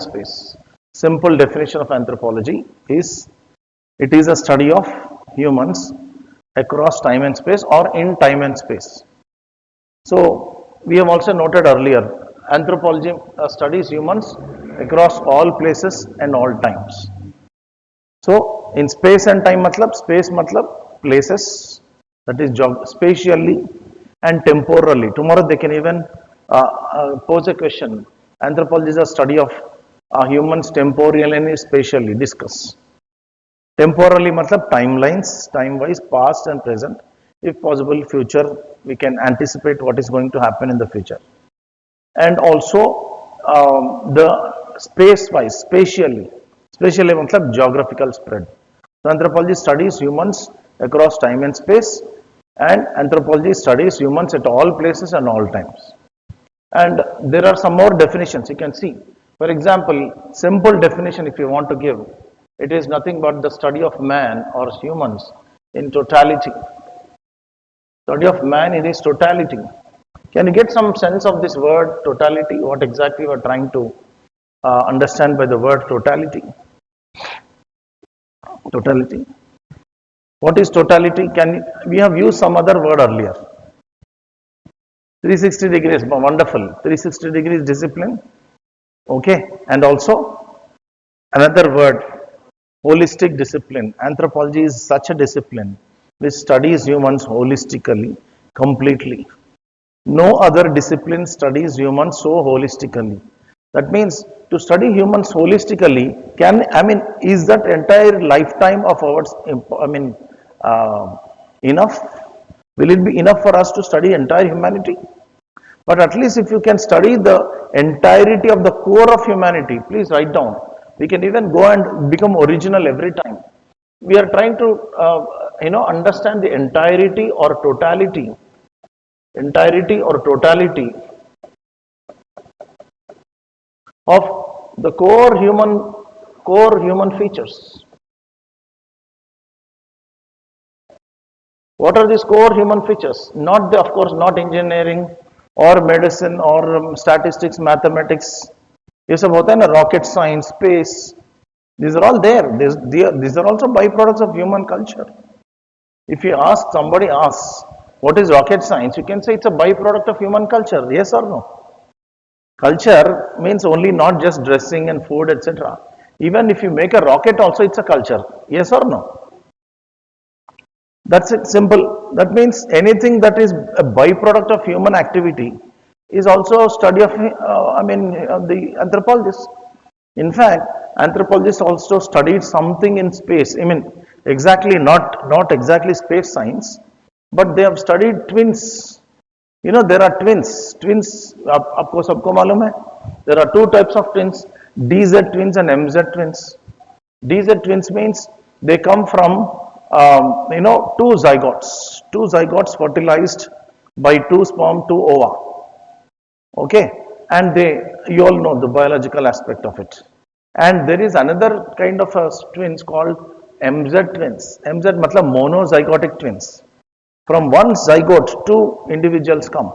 space. Simple definition of anthropology is it is a study of humans across time and space or in time and space. So we have also noted earlier, anthropology studies humans across all places and all times. So in space and time space matlab places, that is spatially and temporally. Tomorrow they can even pose a question. Anthropology is a study of humans temporally and spatially. Discuss. Temporally matlab timelines, time-wise, past and present. If possible, future, we can anticipate what is going to happen in the future. And also the space-wise, spatially matlab geographical spread. So anthropology studies humans across time and space, and anthropology studies humans at all places and all times. And there are some more definitions you can see. For example, simple definition if you want to give, it is nothing but the study of man or humans in totality. Study of man in his totality. Can you get some sense of this word totality? What exactly we are trying to understand by the word totality? Totality. What is totality? We have used some other word earlier. 360 degrees, wonderful. 360 degrees discipline. Okay, and also another word, holistic discipline. Anthropology is such a discipline which studies humans holistically, completely. No other discipline studies humans so holistically. That means to study humans holistically, is that entire lifetime of ours, enough? Will it be enough for us to study entire humanity? But at least if you can study the entirety of the core of humanity, please write down. We can even go and become original every time. We are trying to, understand the entirety or totality of the core human features. What are these core human features? Of course, not engineering or medicine or statistics, mathematics. ये सब होता है ना, rocket science, space. These are all there. These are also byproducts of human culture. If you somebody asks, what is rocket science? You can say it's a byproduct of human culture. Yes or no? Culture means only not just dressing and food, etc. Even if you make a rocket also, it's a culture. Yes or no? That's it, simple. That means anything that is a byproduct of human activity is also a study of, the anthropologists. In fact, anthropologists also studied something in space. Exactly not exactly space science, but they have studied twins. There are twins. Twins, aapko sabko malum hai? There are two types of twins, DZ twins and MZ twins. DZ twins means they come from, two zygotes fertilized by two sperm, two ova. Okay, and you all know the biological aspect of it. And there is another kind of twins called MZ twins. MZ matlab monozygotic twins. From one zygote, two individuals come.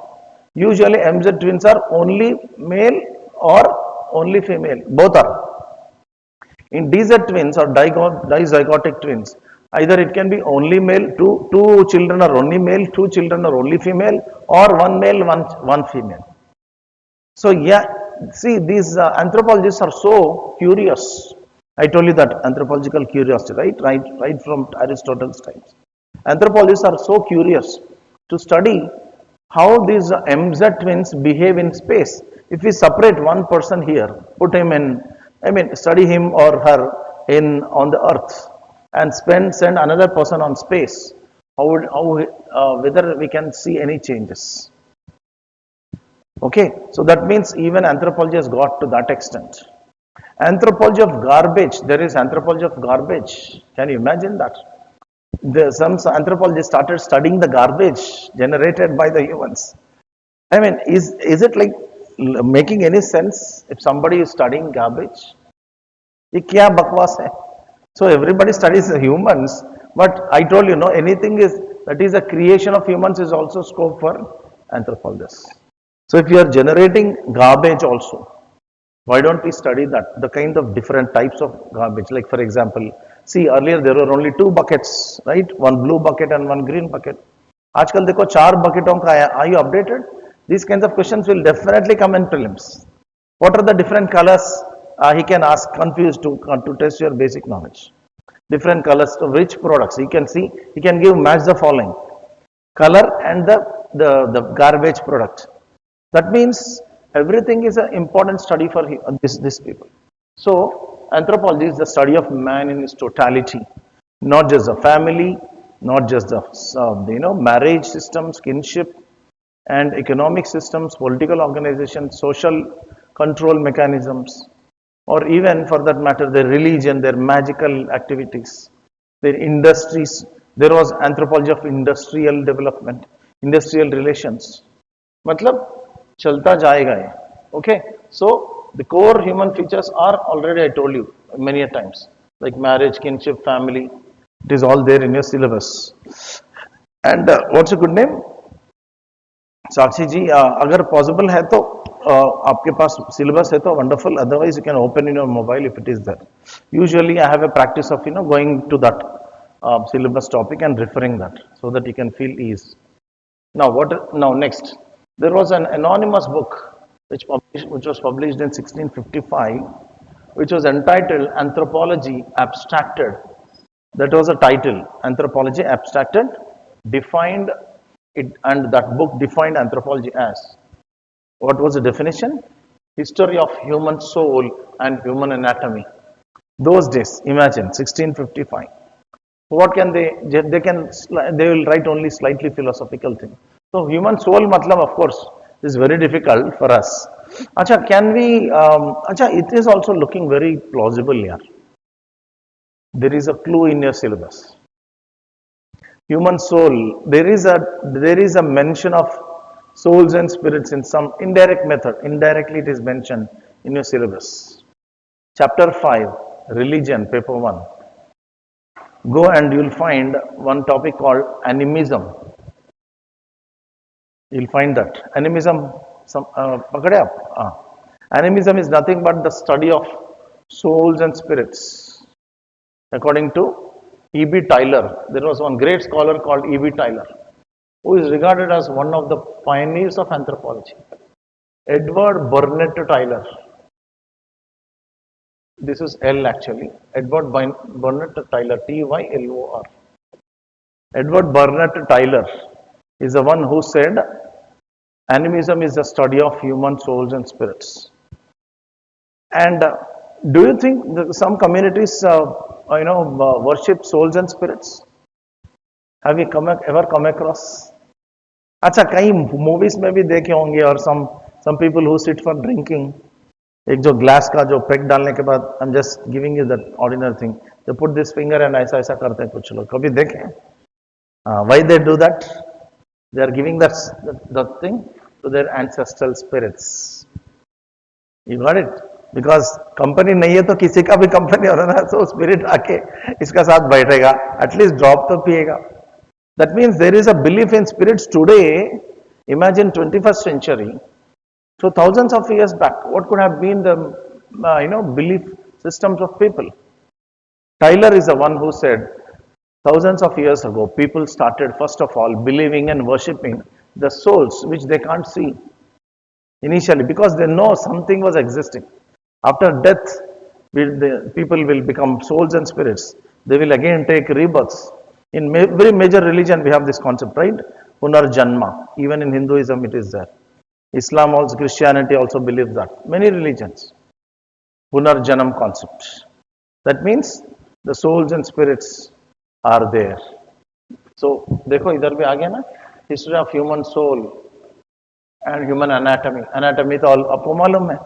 Usually MZ twins are only male or only female. Both are. In DZ twins or dizygotic twins, either it can be only male, two children are only male, two children are only female, or one male, one female. So see, these anthropologists are so curious. I told you that anthropological curiosity, right from Aristotle's times. Anthropologists are so curious to study how these MZ twins behave in space. If we separate one person here, put him in, study him or her on the earth and send another person on space, whether we can see any changes. Okay, so that means even anthropology has got to that extent. Anthropology of garbage, there is anthropology of garbage. Can you imagine that? Some anthropologists started studying the garbage generated by the humans. Is it like making any sense if somebody is studying garbage? Ye kya bakwas hai? So everybody studies the humans, but I told you, anything that is a creation of humans is also scope for anthropologists. So if you are generating garbage also, Why don't we study that? The kind of different types of garbage. Like for example, see earlier there were only two buckets, right? One blue bucket and one green bucket. आजकल देखो चार bucketों का आया. Are you updated? These kinds of questions will definitely come in prelims. What are the different colors? He can ask confused to test your basic knowledge. Different colors of which products. He can see, he can give match the following. Color and the garbage product. That means everything is an important study for this people. So anthropology is the study of man in his totality, not just the family, not just the marriage systems, kinship, and economic systems, political organizations, social control mechanisms, or even for that matter, their religion, their magical activities, their industries. There was anthropology of industrial development, industrial relations. मतलब चलता जाएगा ये. Okay, so the core human features are already I told you many a times, like marriage, kinship, family. It is all there in your syllabus. And what's a good name? साक्षी जी, अगर possible है तो आपके पास syllabus है तो wonderful, otherwise you can open in your mobile if it is there. Usually I have a practice of going to that syllabus topic and referring that so that you can feel ease. Now next, there was an anonymous book which was published in 1655, which was entitled Anthropology Abstracted. That was a title, Anthropology Abstracted, defined it, and that book defined anthropology as, what was the definition? History of human soul and human anatomy. Those days, imagine 1655. What can they will write only slightly philosophical thing. So human soul matlab, of course, is very difficult for us. Acha, can we acha, it is also looking very plausible here. There is a clue in your syllabus. Human soul, there is a mention of souls and spirits in some indirect method. Indirectly it is mentioned in your syllabus. Chapter 5, religion, paper 1. Go and you'll find one topic called animism. You'll find that. Animism, animism is nothing but the study of souls and spirits. According to E.B. Tyler, there was one great scholar called E.B. Tyler, who is regarded as one of the pioneers of anthropology. Edward Burnett Tyler. This is L actually. Edward Burnett Tyler, T-Y-L-O-R. Edward Burnett Tyler is the one who said animism is the study of human souls and spirits. And do you think that some communities worship souls and spirits? Have you ever come across? अच्छा, कई movies में भी देखे होंगे, और some people who sit for drinking. एक जो glass का जो पेग डालने के बाद, I am just giving you that ordinary thing, they put this finger and ऐसा ऐसा करते हैं कुछ लोग, कभी देखें? Why they do that? They are giving that thing to their ancestral spirits. You got it? Because company नहीं है तो किसी का भी कंपनी हो रहा है, तो स्पिरिट आके इसका साथ बैठेगा, एटलीस्ट ड्रॉप तो पिएगा. That means there is a belief in spirits today. Imagine 21st century. So thousands of years back, what could have been the belief systems of people? Tyler is the one who said thousands of years ago, people started first of all believing and worshipping the souls which they can't see initially, because they know something was existing. After death, people will become souls and spirits. They will again take rebirths. In every major religion we have this concept, right? Punarjanma. Even in Hinduism it is there. Islam also, Christianity also believes that. Many religions. Punarjanam concept. That means the souls and spirits are there. So, देखो इधर भी आ गया ना, history of human soul and human anatomy. Anatomy तो आपको मालूम है,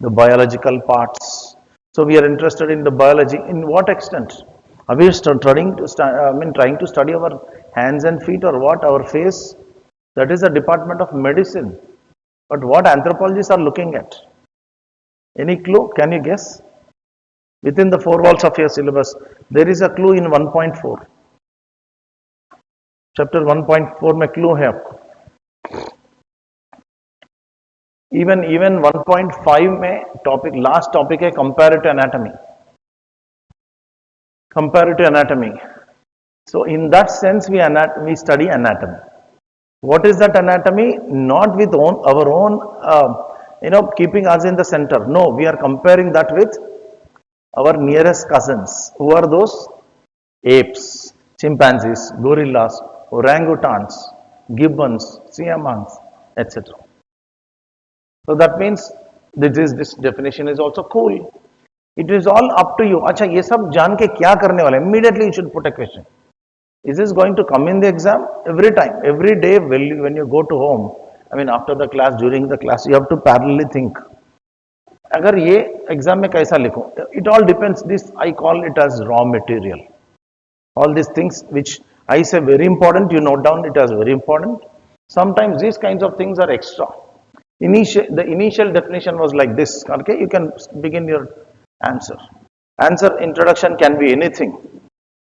the biological parts. So we are interested in the biology. In what extent? Are we trying to study our hands and feet, or what? Our face? That is a department of medicine. But what anthropologists are looking at? Any clue? Can you guess? Within the four walls of your syllabus, there is a clue in 1.4. Chapter 1.4 में clue है आपको. even 1.5 में topic last topic है comparative anatomy. So in that sense we study anatomy. What is that anatomy? Not with our own keeping us in the center. No, we are comparing that with our nearest cousins. Who are those? Apes, chimpanzees, gorillas, orangutans, gibbons, siamang, etc. So that means this definition is also cool. It is all up to you. अच्छा ये सब जान के क्या करने वाले? Immediately you should put a question. Is this going to come in the exam? Every time, every day when you go to home, I mean after the class, during the class, you have to parallelly think. अगर ये exam में कैसा लिखूं? It all depends. This I call it as raw material. All these things which I say very important, you note down it as very important. Sometimes these kinds of things are extra. The initial definition was like this. Okay, you can begin your answer. Answer introduction can be anything.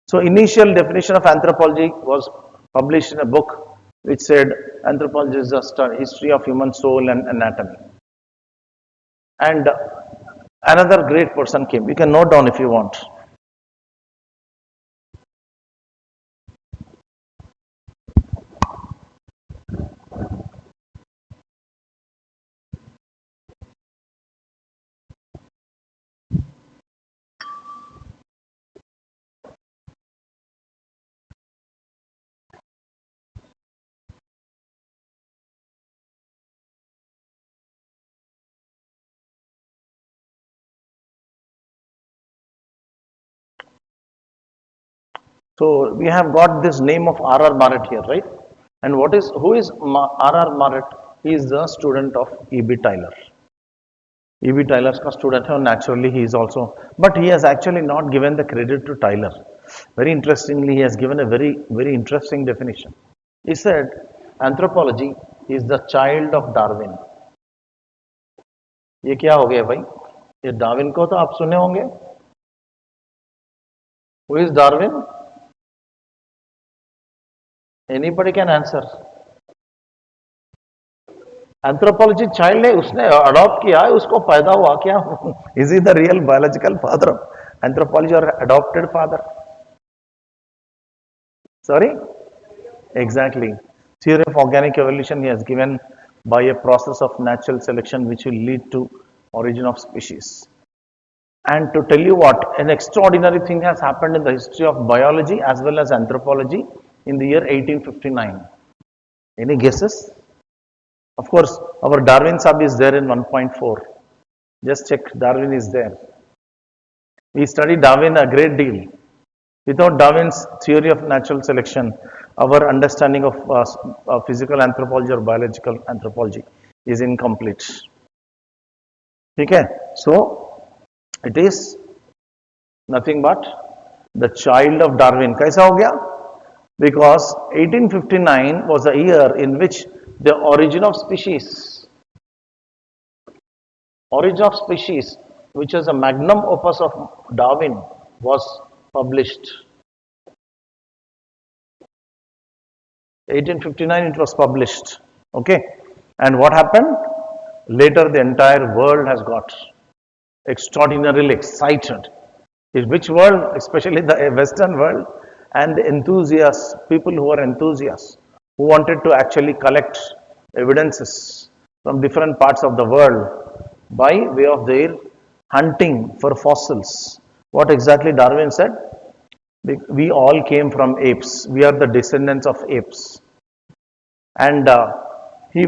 So initial definition of anthropology was published in a book which said anthropology is the history of human soul and anatomy. And another great person came. You can note down if you want. So we have got this name of R.R. Marett here, right? And who is R.R. Marett? He is the student of E.B. Tylor. E.B. Tylor's student, naturally he is also, but he has actually not given the credit to Tylor. Very interestingly, he has given a very, very interesting definition. He said, anthropology is the child of Darwin. ये क्या हो गया भाई? ये Darwin को तो आप सुने होंगे. Who is Darwin? Anybody can answer. Anthropology child है, उसने अडॉप्ट किया है, उसको पैदा हुआ क्या? Is he the real biological father of anthropology or adopted father? Sorry? Exactly. Theory of organic evolution he has given by a process of natural selection which will lead to origin of species. And to tell you what, an extraordinary thing has happened in the history of biology as well as anthropology in the year 1859. Any guesses? Of course, our Darwin sub is there in 1.4. Just check, Darwin is there. We study Darwin a great deal. Without Darwin's theory of natural selection, our understanding of physical anthropology or biological anthropology is incomplete. Okay? So, it is nothing but the child of Darwin. Kaisa ho gaya? Because 1859 was the year in which the origin of species, which is a magnum opus of Darwin, was published. 1859 it was published. Okay. And what happened? Later the entire world has got extraordinarily excited. In which world? Especially the Western world and the enthusiasts, people who are enthusiasts, who wanted to actually collect evidences from different parts of the world by way of their hunting for fossils. What exactly Darwin said? We all came from apes. We are the descendants of apes. And he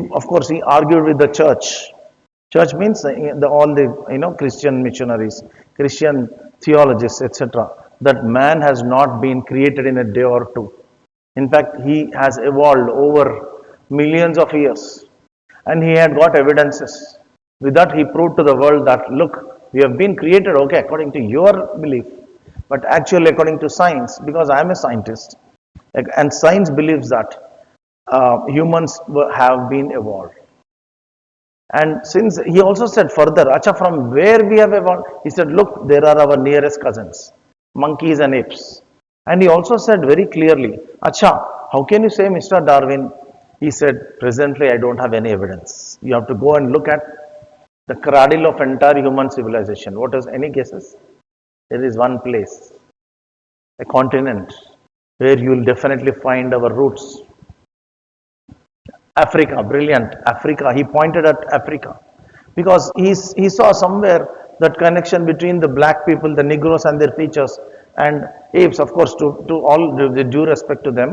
argued with the church. Church means all the Christian missionaries, Christian theologists, etc. That man has not been created in a day or two. In fact, he has evolved over millions of years. And he had got evidences. With that, he proved to the world that, look, we have been created, okay, according to your belief. But actually, according to science, because I am a scientist, and science believes that humans have been evolved. And since he also said further, Acha, from where we have evolved, he said, look, there are our nearest cousins, monkeys and apes. And he also said very clearly, Acha, how can you say, Mr. Darwin, He said, presently I don't have any evidence. You have to go and look at the cradle of entire human civilization. What is any guesses? There is one place, a continent, where you will definitely find our roots. Africa, brilliant. Africa. He pointed at Africa because he saw somewhere that connection between the black people, the Negroes and their features, and apes, of course, to all the due respect to them.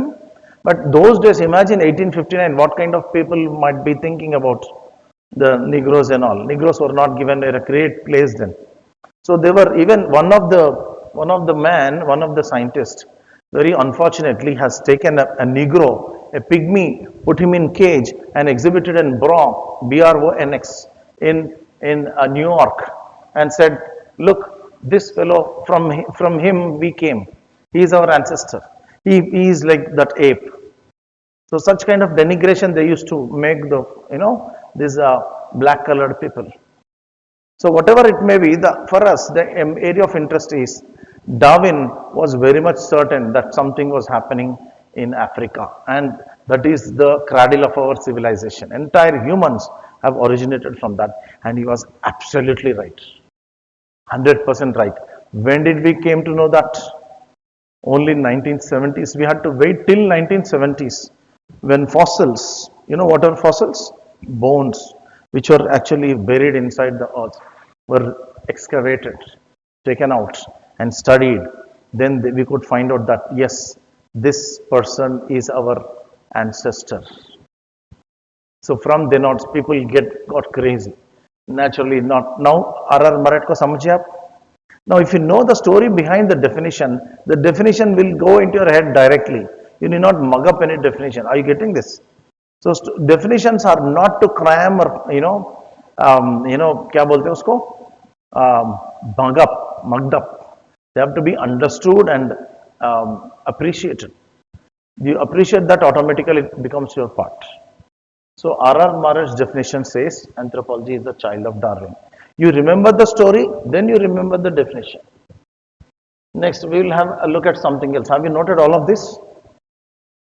But those days, imagine 1859, what kind of people might be thinking about the Negroes and all. Negroes were not given a great place then. So they were even one of the scientists, very unfortunately, has taken a Negro, a pygmy, put him in cage and exhibited in Bronx, in New York, and said, "Look, this fellow from him we came. He is our ancestor. He is like that ape." So such kind of denigration they used to make these black colored people. So whatever it may be, for us, the area of interest is Darwin was very much certain that something was happening in Africa, and that is the cradle of our civilization. Entire humans have originated from that, and he was absolutely right, 100% right. When did we came to know that? Only in 1970s. We had to wait till 1970s when fossils, you know what are fossils? Bones, which were actually buried inside the earth, were excavated, taken out and studied. Then we could find out that yes, this person is our ancestor. So from then on, people got crazy. Naturally not. Now, R.R. Marat ko samjhe aap? Now, if you know the story behind the definition will go into your head directly. You need not mug up any definition. Are you getting this? So definitions are not to cram or क्या बोलते हैं उसको, mugged up. They have to be understood and appreciated. You appreciate that, automatically it becomes your part. So R.R. Marat's definition says anthropology is the child of Darwin. You remember the story, then you remember the definition. Next, we will have a look at something else. Have you noted all of this?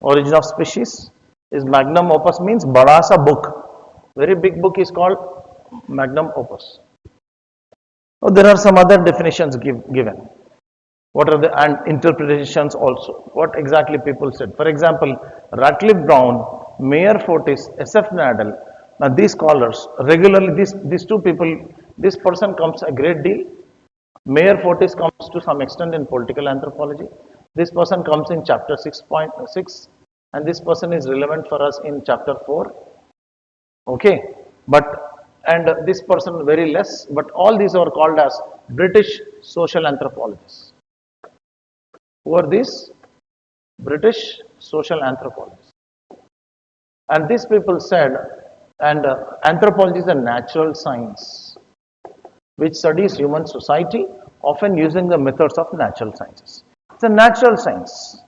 Origin of species is magnum opus, means bada sa book. Very big book is called magnum opus. Oh, there are some other definitions given. What are the and interpretations also? What exactly people said? For example, Ratcliffe Brown, Mayer Fortis, S.F. Nadel. Now these scholars regularly, these two people, this person comes a great deal. Mayer Fortis comes to some extent in political anthropology. This person comes in chapter 6.6, and this person is relevant for us in chapter 4. Okay, and this person very less, but all these are called as British social anthropologists. Who are these? British social anthropologists. And these people said, and anthropology is a natural science which studies human society, often using the methods of natural sciences. It's a natural science.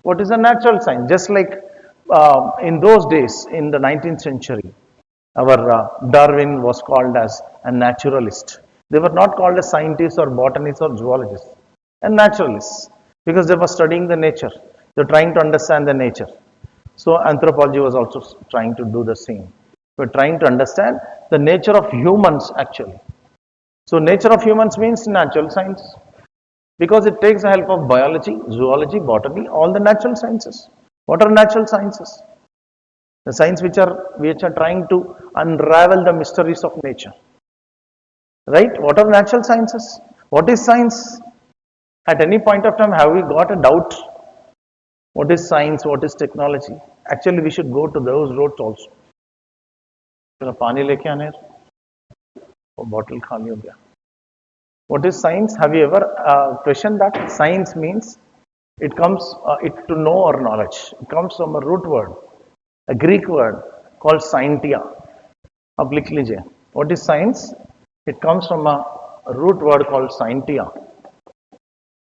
What is a natural science? Just like in those days, in the 19th century, our Darwin was called as a naturalist. They were not called as scientists or botanists or zoologists, and naturalists, because they were studying the nature. They're trying to understand the nature. So anthropology was also trying to do the same. We're trying to understand the nature of humans actually. So nature of humans means natural science, because it takes the help of biology, zoology, botany, all the natural sciences. What are natural sciences? The science which are trying to unravel the mysteries of nature. Right? What are natural sciences? What is science? At any point of time, have we got a doubt? What is science? What is technology? Actually, we should go to those roads also. पानी लेके आने वो bottle खाली हो गया. What is science? Have you ever questioned that? Science means it comes to know or knowledge. It comes from a root word, a Greek word called scientia. अब लिख लीजिए. What is science? It comes from a root word called scientia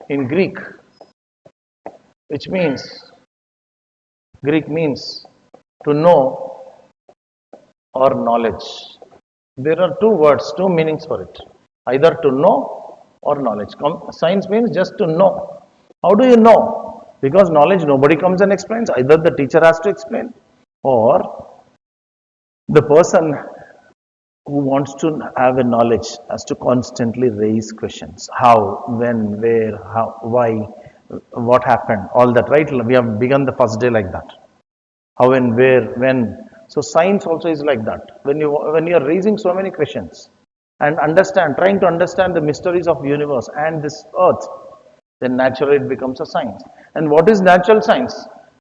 in Greek, which means to know or knowledge. There are two words, two meanings for it. Either to know or knowledge. Science means just to know. How do you know? Because knowledge nobody comes and explains. Either the teacher has to explain, or the person who wants to have a knowledge has to constantly raise questions. How, when, where, how, why, what happened, all that, right? We have begun the first day like that. How and where, when. So science also is like that. When you are raising so many questions and trying to understand the mysteries of universe and this earth, then naturally it becomes a science. And what is natural science?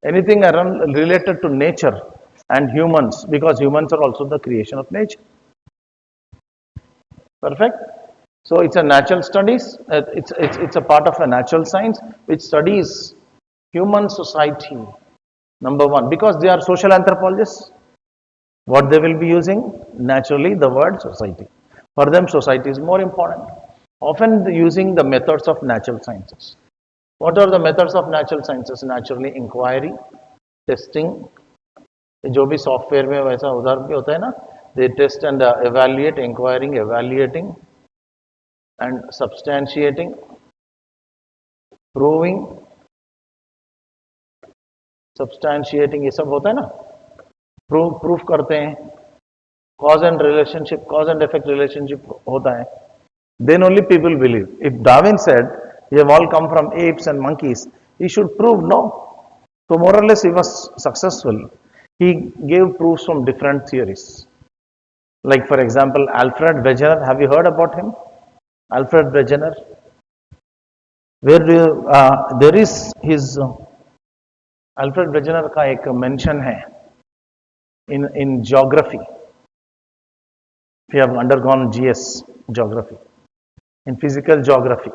Anything around related to nature and humans, because humans are also the creation of nature. Perfect. So it's a natural studies. It's a part of a natural science which studies human society. Number one, because they are social anthropologists. What they will be using? Naturally, the word society. For them, society is more important. Often using the methods of natural sciences. What are the methods of natural sciences? Naturally, inquiry, testing. जो भी software में वैसा उधर भी होता है ना, they test and evaluate, inquiring, evaluating, and substantiating, proving, substantiating, ये सब होता है ना, proof करते हैं, cause and effect relationship होता है, then only people believe. If Darwin said we have all come from apes and monkeys, he should prove no. So more or less he was successful. He gave proofs from different theories. Like for example, Alfred Wegener, have you heard about him? Alfred Wegener. Where do you, there is his Alfred Wegener का एक mention है in geography. If you have undergone GS geography, in physical geography.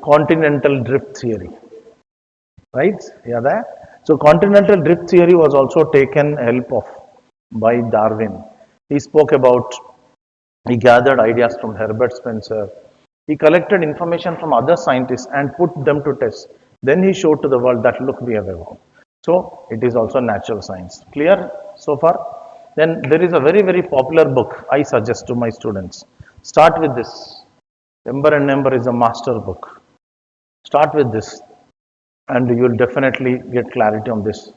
Continental drift theory, right? Yeah, that. So continental drift theory was also taken help of by Darwin. He spoke about, he gathered ideas from Herbert Spencer. He collected information from other scientists and put them to test. Then he showed to the world that look, we have evolved. So it is also natural science. Clear so far? Then there is a very, very popular book I suggest to my students. Start with this. Ember and Ember is a master book. Start with this and you will definitely get clarity on this.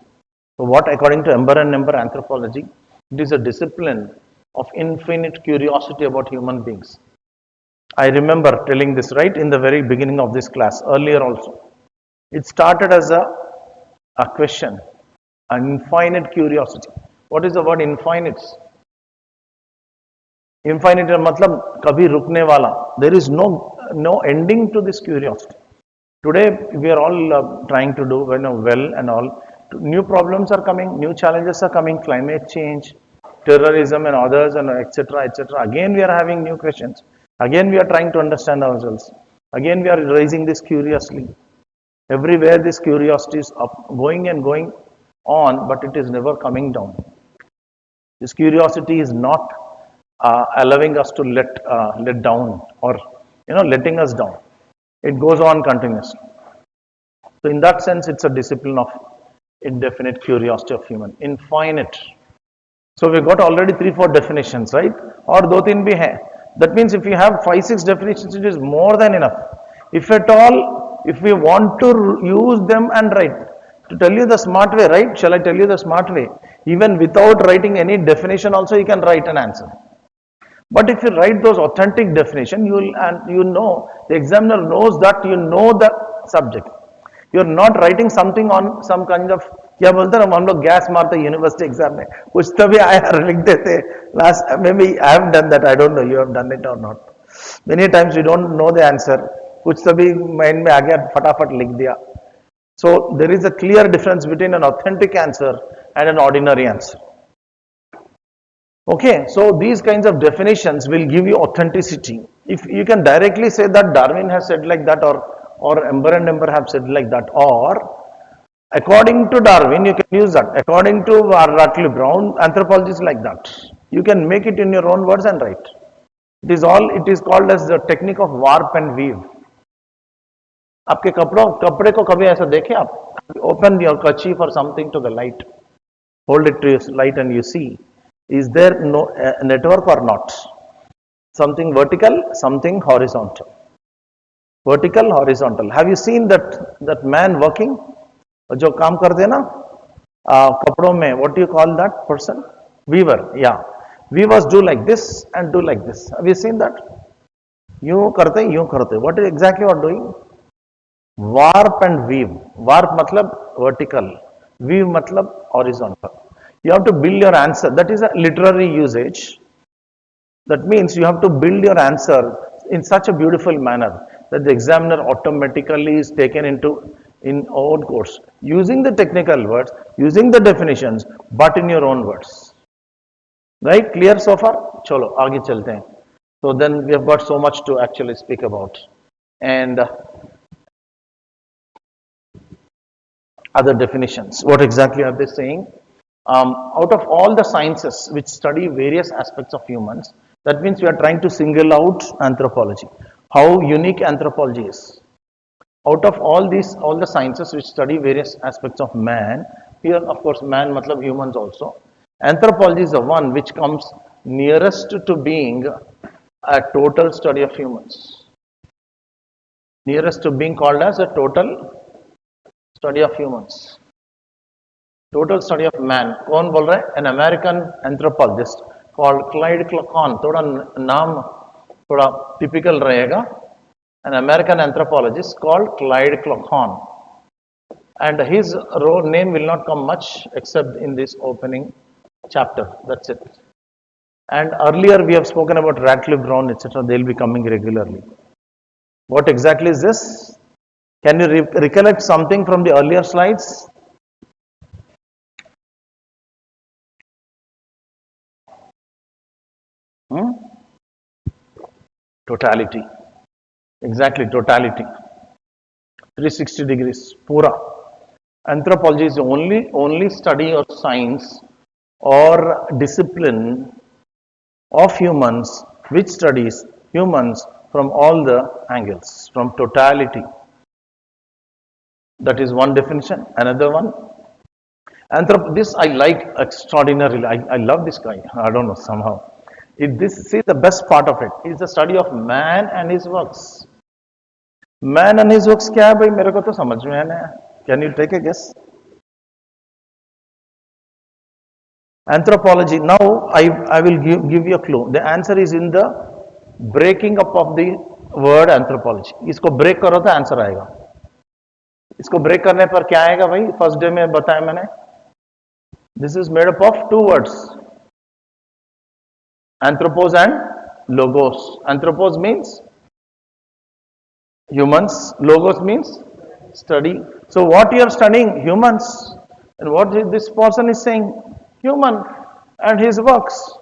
So what, according to Ember and Ember anthropology, it is a discipline of infinite curiosity about human beings. I remember telling this right in the very beginning of this class, earlier also. It started as a question, an infinite curiosity. What is the word infinite? Infinite matlab kabhi rukne wala. There is no ending to this curiosity. Today we are all trying to do well and all. New problems are coming, new challenges are coming, climate change, terrorism and others and etc. etc. Again we are having new questions. Again we are trying to understand ourselves. Again we are raising this curiously. Everywhere this curiosity is up, going and going on, but it is never coming down. This curiosity is not allowing us to let down or letting us down. It goes on continuously. So in that sense, it's a discipline of indefinite curiosity of human, infinite. So we got already 3-4 definitions, right? Or do तीन भी है. That means if you have 5-6 definitions, it is more than enough. If at all, if we want to use them and write, to tell you the smart way, right? Shall I tell you the smart way? Even without writing any definition also, you can write an answer. But if you write those authentic definition, the examiner knows that you know the subject. You're not writing something on some kind of, क्या बोलते हैं हम लोग gas मारते university exam में कुछ तभी आया लिख देते last maybe I have done that, I don't know you have done it or not. Many times you don't know the answer, कुछ तभी माइंड में आ गया फटाफट लिख दिया. So there is a clear difference between an authentic answer and an ordinary answer. Okay, so these kinds of definitions will give you authenticity. If you can directly say that Darwin has said like that, or Ember and Ember have said like that, or according to Darwin, you can use that. According to Ratley Brown, anthropology is like that. You can make it in your own words and write. It is called as the technique of warp and weave. आपके कपड़े को कभी ऐसा देखे आप? Open your kerchief or something to the light. Hold it to your light and you see. Is there no network or not? Something vertical, something horizontal. vertical, horizontal. Have you seen that man working? जो काम करते हैं ना कपड़ों में, what do you call that person? Weaver. Yeah, weavers do like this and do like this. Have you seen that? यूं करते यूं करते. What is exactly what doing? Warp and weave. Warp मतलब vertical, weave मतलब horizontal. You have to build your answer. That is a literary usage. That means you have to build your answer in such a beautiful manner that the examiner automatically is taken into in own course, using the technical words, using the definitions, but in your own words. Right? Clear so far? Chalo, aage chalte hain. So then we have got so much to actually speak about. And other definitions. What exactly are they saying? Out of all the sciences which study various aspects of humans, that means we are trying to single out anthropology. How unique anthropology is. Out of all the sciences which study various aspects of man, here of course man matlab humans also, anthropology is the one which comes nearest to being a total study of humans. Nearest to being called as a total study of humans. Total study of man. कौन बोल रहा है? An American anthropologist called Clyde Clochon. थोड़ा नाम थोड़ा typical रहेगा. An American anthropologist called Clyde Clochon. And his name will not come much except in this opening chapter. That's it. And earlier we have spoken about Radcliffe Brown, etc. They will be coming regularly. What exactly is this? Can you recollect something from the earlier slides? Totality. Exactly, totality. 360 degrees, pura. Anthropology is the only study or science or discipline of humans which studies humans from all the angles, from totality. That is one definition. Another one, this I like extraordinarily. I love this guy. I don't know somehow. See the best part of it is the study of man and his works. Man and his works क्या है भाई मेरे को तो समझ में आना है. Can you take a guess? Anthropology. Now I will give you a clue. The answer is in the breaking up of the word anthropology. इसको break करो तो answer आएगा. इसको break करने पर क्या आएगा भाई? First day में बताया मैंने. This is made up of two words. Anthropos and logos. Anthropos means humans. Logos means study. So what you are studying? Humans. And what this person is saying? Human and his works.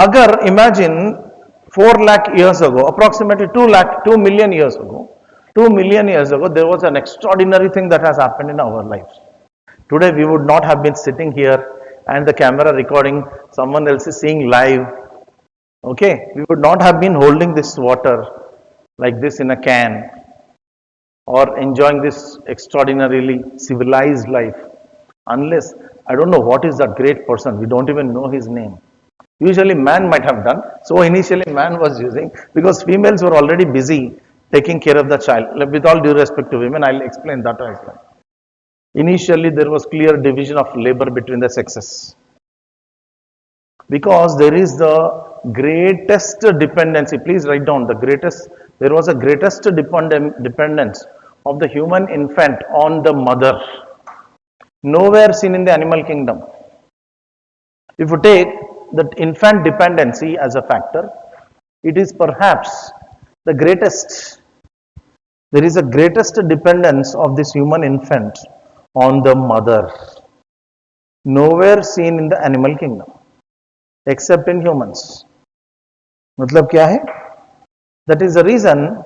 Agar imagine 4 lakh years ago, approximately 2 million years ago, 2 million years ago, there was an extraordinary thing that has happened in our lives. Today we would not have been sitting here and the camera recording, someone else is seeing live. Okay, we would not have been holding this water like this in a can or enjoying this extraordinarily civilized life unless, I don't know what is that great person, we don't even know his name. Usually man might have done, so initially man was using, because females were already busy taking care of the child. With all due respect to women, I'll explain that as well. Initially there was clear division of labor between the sexes. Because there is the greatest dependency, please write down there was a greatest dependence of the human infant on the mother. Nowhere seen in the animal kingdom. If you take the infant dependency as a factor, it is perhaps the greatest. There is a greatest dependence of this human infant on the mother. Nowhere seen in the animal kingdom, except in humans. मतलब क्या है? That is the reason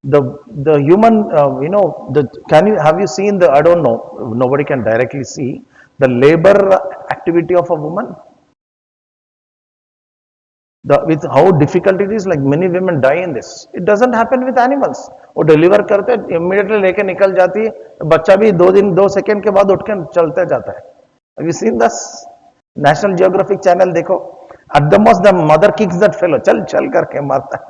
the human, have you seen I don't know, nobody can directly see the labor activity of a woman? With how difficult it is, like many women die in this. It doesn't happen with animals. वो deliver करते immediately लेके निकल जाती है, बच्चा भी 2 second के बाद उठ के चलते जाता है. Have you seen this? National Geographic channel देखो. At the most the mother kicks that fellow. चल करके मारता है.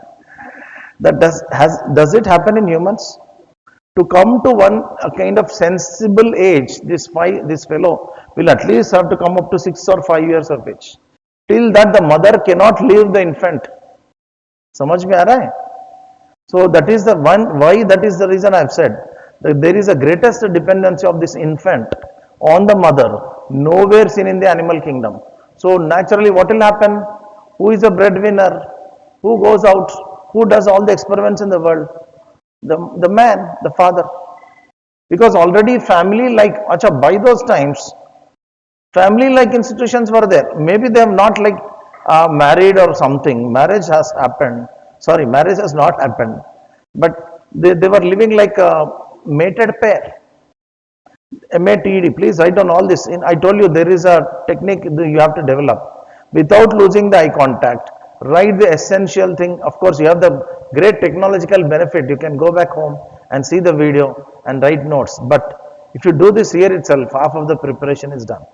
Does it happen in humans? To come to a kind of sensible age, this fellow will at least have to come up to 6 or 5 years of age. Till that, the mother cannot leave the infant. समझ में आ रहा है? So that is the one, why that is the reason I have said that there is a greatest dependency of this infant on the mother, nowhere seen in the animal kingdom. So naturally what will happen? Who is the breadwinner? Who goes out? Who does all the experiments in the world? The man, the father. Because already family like, acha, by those times, family like institutions were there. Maybe they have not like married or something. Marriage has happened. Sorry, marriage has not happened. But they were living like a mated pair. MATED, please write down all this. I told you there is a technique you have to develop. Without losing the eye contact, write the essential thing. Of course, you have the great technological benefit. You can go back home and see the video and write notes. But if you do this here itself, half of the preparation is done.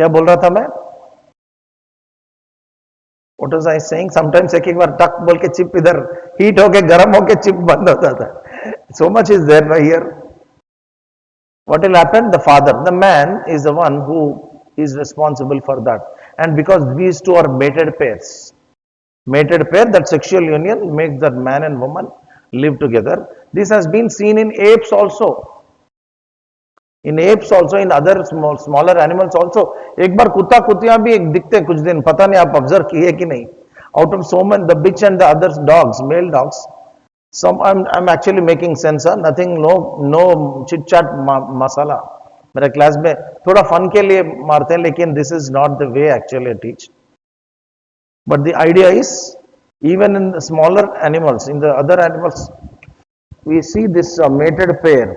क्या बोल रहा था मैं? What was I saying? Sometimes एक बार टक बोल के chip इधर हीट होके गर्म होके चिप बंद होता था. So much is there right here. What will happen? The father, the man is the one who is responsible for that. And because these two are mated pairs, mated pair, that sexual union makes that man and woman live together. This has been seen in apes also. In apes also, in other smaller animals also. एक बार कुत्ता कुतियां भी एक दिखते कुछ दिन, पता नहीं आप ऑब्जर्व किए कि नहीं. Out of so many, the bitch and the other dogs, male dogs. Some I'm actually making sense, nothing, no chit chat masala. मेरे क्लास में थोड़ा फन के लिए मारते हैं, लेकिन this is not the way actually I teach. But the idea is, even in the smaller animals, in the other animals, we see this mated pair.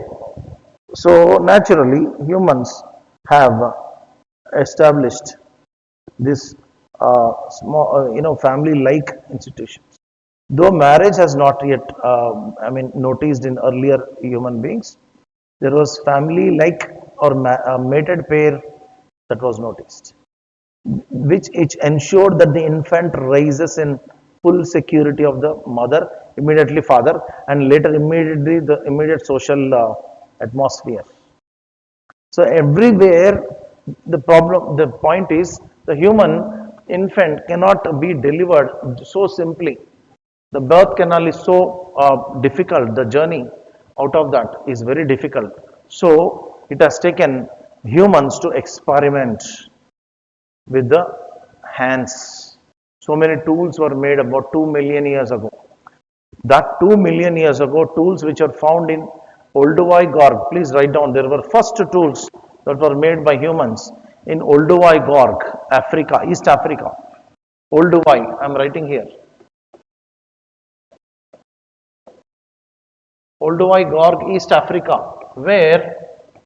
So naturally, humans have established this small, family-like institutions. Though marriage has not yet, noticed in earlier human beings, there was family-like or mated pair that was noticed, which ensured that the infant rises in full security of the mother, immediately father, and later immediately the immediate social atmosphere. So everywhere the point is the human infant cannot be delivered so simply. The birth canal is so difficult, the journey out of that is very difficult. So it has taken humans to experiment with the hands. So many tools were made about 2 million years ago. That 2 million years ago, tools which are found in Olduvai Gorge, please write down, there were first tools that were made by humans in Olduvai Gorge, Africa, East Africa. Olduvai, I am writing here. Olduvai Gorge, East Africa, where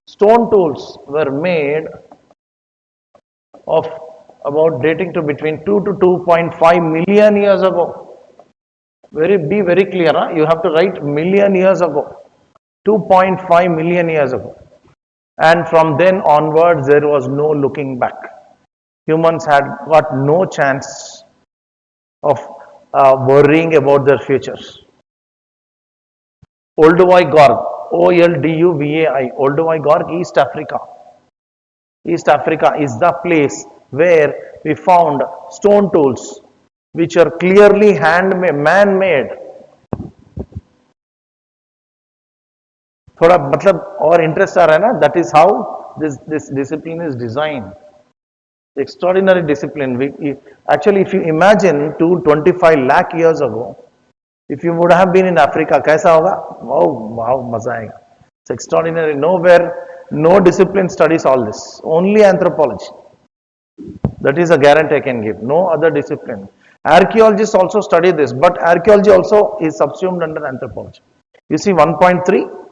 stone tools were made of about dating to between 2 to 2.5 million years ago. Be very clear, huh? You have to write million years ago. 2.5 million years ago. And from then onwards, there was no looking back. Humans had got no chance of worrying about their futures. Olduvai Gorge, Olduvai, Olduvai Gorge, East Africa. East Africa is the place where we found stone tools which are clearly man-made. थोड़ा मतलब और interest आ रहा है ना, that is how this discipline is designed. Extraordinary discipline. Actually, if you imagine 25 lakh years ago, if you would have been in Africa, कैसा होगा? Wow, मजा आएगा. It's extraordinary. Nowhere, no discipline studies all this. Only anthropology. That is a guarantee I can give. No other discipline. Archaeologists also study this, but archaeology also is subsumed under anthropology. You see 1.3.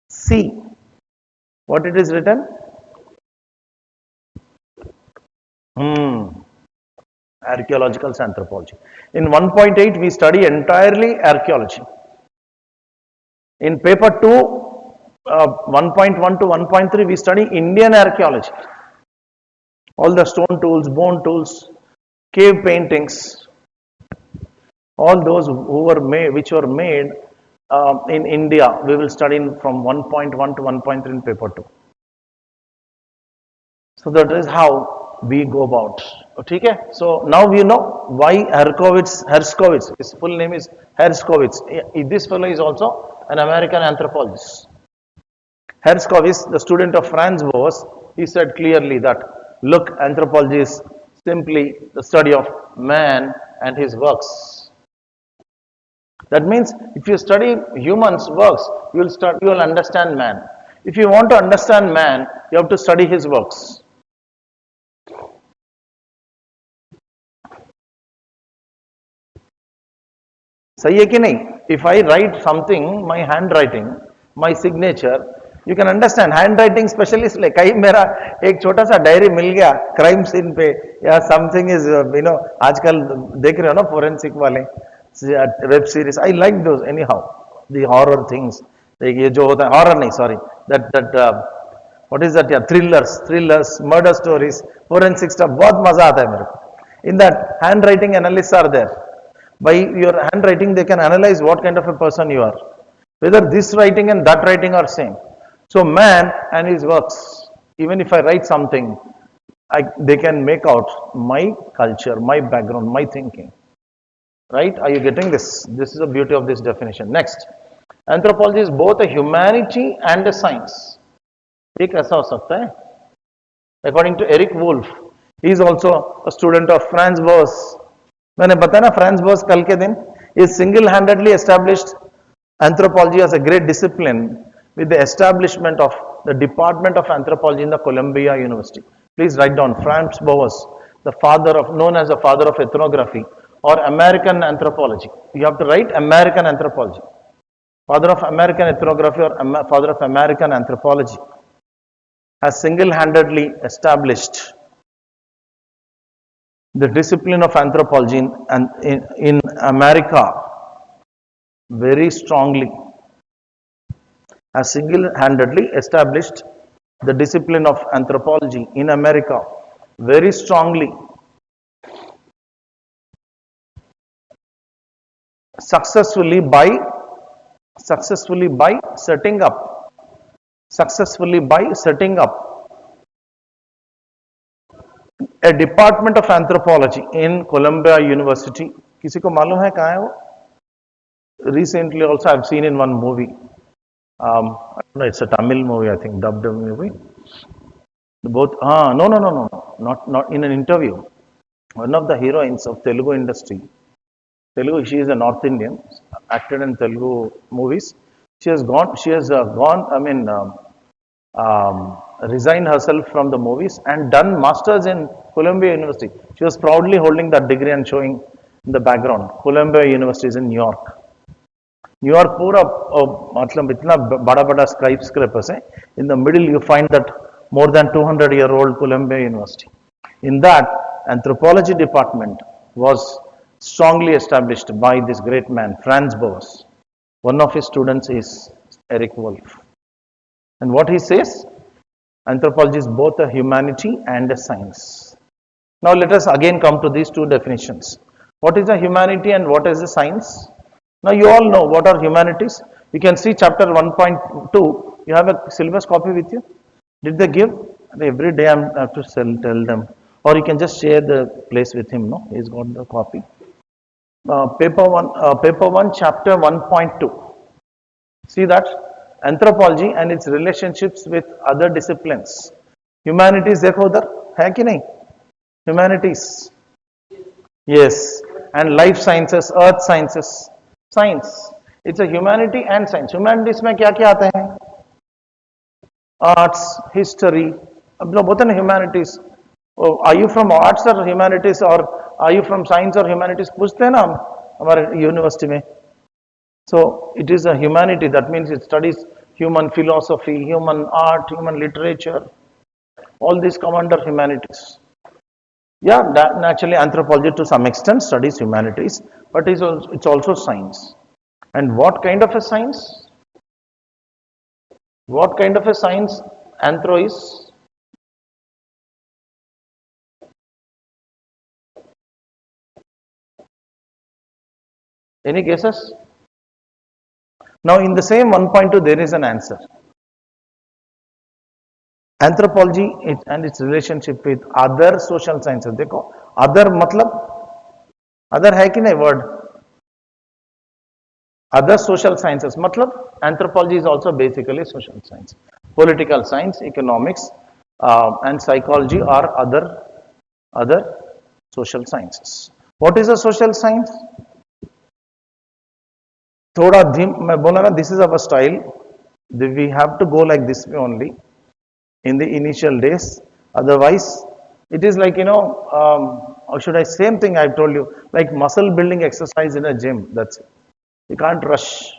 See what it is written. Archaeological anthropology. In 1.8 we study entirely archaeology. In paper 2, 1.1 to 1.3 we study Indian archaeology. All the stone tools, bone tools, cave paintings, all those who were made, which were made in India, we will study from 1.1 to 1.3 in paper 2. So that is how we go about. Okay? So now we know why Herskowitz, his full name is Herskowitz. This fellow is also an American anthropologist. Herskowitz, the student of Franz Boas, he said clearly that, look, anthropology is simply the study of man and his works. That means if you study humans' works, you will understand man. If you want to understand man, you have to study his works. सही है कि नहीं? If I write something, my handwriting, my signature, you can understand. Handwriting specialist like कहीं मेरा एक छोटा सा diary मिल गया क्राइम सीन पे या something is आजकल देख रहे हो ना फोरेंसिक वाले web series. I like those anyhow. The horror things. ये जो होता है horror नहीं sorry that what is that? Yeah, thrillers, murder stories, forensic stuff. बहुत मजा आता है मेरे को. In that handwriting analysts are there. By your handwriting, they can analyze what kind of a person you are. Whether this writing and that writing are same. So man and his works, even if I write something, they can make out my culture, my background, my thinking. Right? Are you getting this? This is the beauty of this definition. Next, anthropology is both a humanity and a science. ये कैसा हो सकता है? According to Eric Wolf, he is also a student of Franz Boas. मैंने बताया ना France Bose कल के दिन is single-handedly established anthropology as a great discipline with the establishment of the Department of Anthropology in the Columbia University. Please write down Franz Boas, the father of, known as the father of ethnography or American anthropology. You have to write American anthropology. Father of American ethnography or father of American anthropology has single-handedly established the discipline of anthropology in America very strongly, has single-handedly established the discipline of anthropology in America very strongly, successfully by setting up a department of anthropology in Columbia University. किसी को मालूम है कहाँ है वो? Recently also I've seen in one movie. I don't know, it's a Tamil movie, I think, dubbed movie. Both, no, not in an interview. One of the heroines of Telugu industry, she is a North Indian, acted in Telugu movies. She has gone, resigned herself from the movies and done masters in Columbia University. She was proudly holding that degree and showing in the background. Columbia University is in New York. New York पूरा मतलब इतना बड़ा बड़ा skyscrapers है. In the middle you find that more than 200-year-old Columbia University. In that, anthropology department was strongly established by this great man, Franz Boas. One of his students is Eric Wolf. And what he says, anthropology is both a humanity and a science. Now let us again come to these two definitions. What is a humanity and what is a science? Now you all know what are humanities. You can see chapter 1.2. You have a syllabus copy with you? Did they give? Every day I have to tell them. Or you can just share the place with him. No, he's got the copy. Paper 1, chapter 1.2. See that? Anthropology and its relationships with other disciplines. Humanities, देखो उधर है कि नहीं? Humanities. Yes. And life sciences, earth sciences. Science. It's a humanity and science. Humanities में क्या क्या आते हैं? Arts, history. अब लोग बोलते हैं ना humanities. Oh, are you from arts or humanities or are you from science or humanities? पूछते हैं ना हम हमारे यूनिवर्सिटी में. So it is a humanity. That means it studies human philosophy, human art, human literature. All these come under humanities. Yeah, naturally anthropology to some extent studies humanities, but it's also science. And what kind of a science? What kind of a science anthro is? Any guesses? Now in the same 1.2 there is an answer. Anthropology and its relationship with other social sciences. देखो other मतलब other है कि नहीं word? Other social sciences मतलब anthropology is also basically social science. Political science, economics, and psychology are other social sciences. What is a social science? थोड़ा धीम मैं बोला ना, this is our style. We have to go like this way only in the initial days. Otherwise, it is like, or should I, same thing I've told you, like muscle building exercise in a gym. That's it. You can't rush.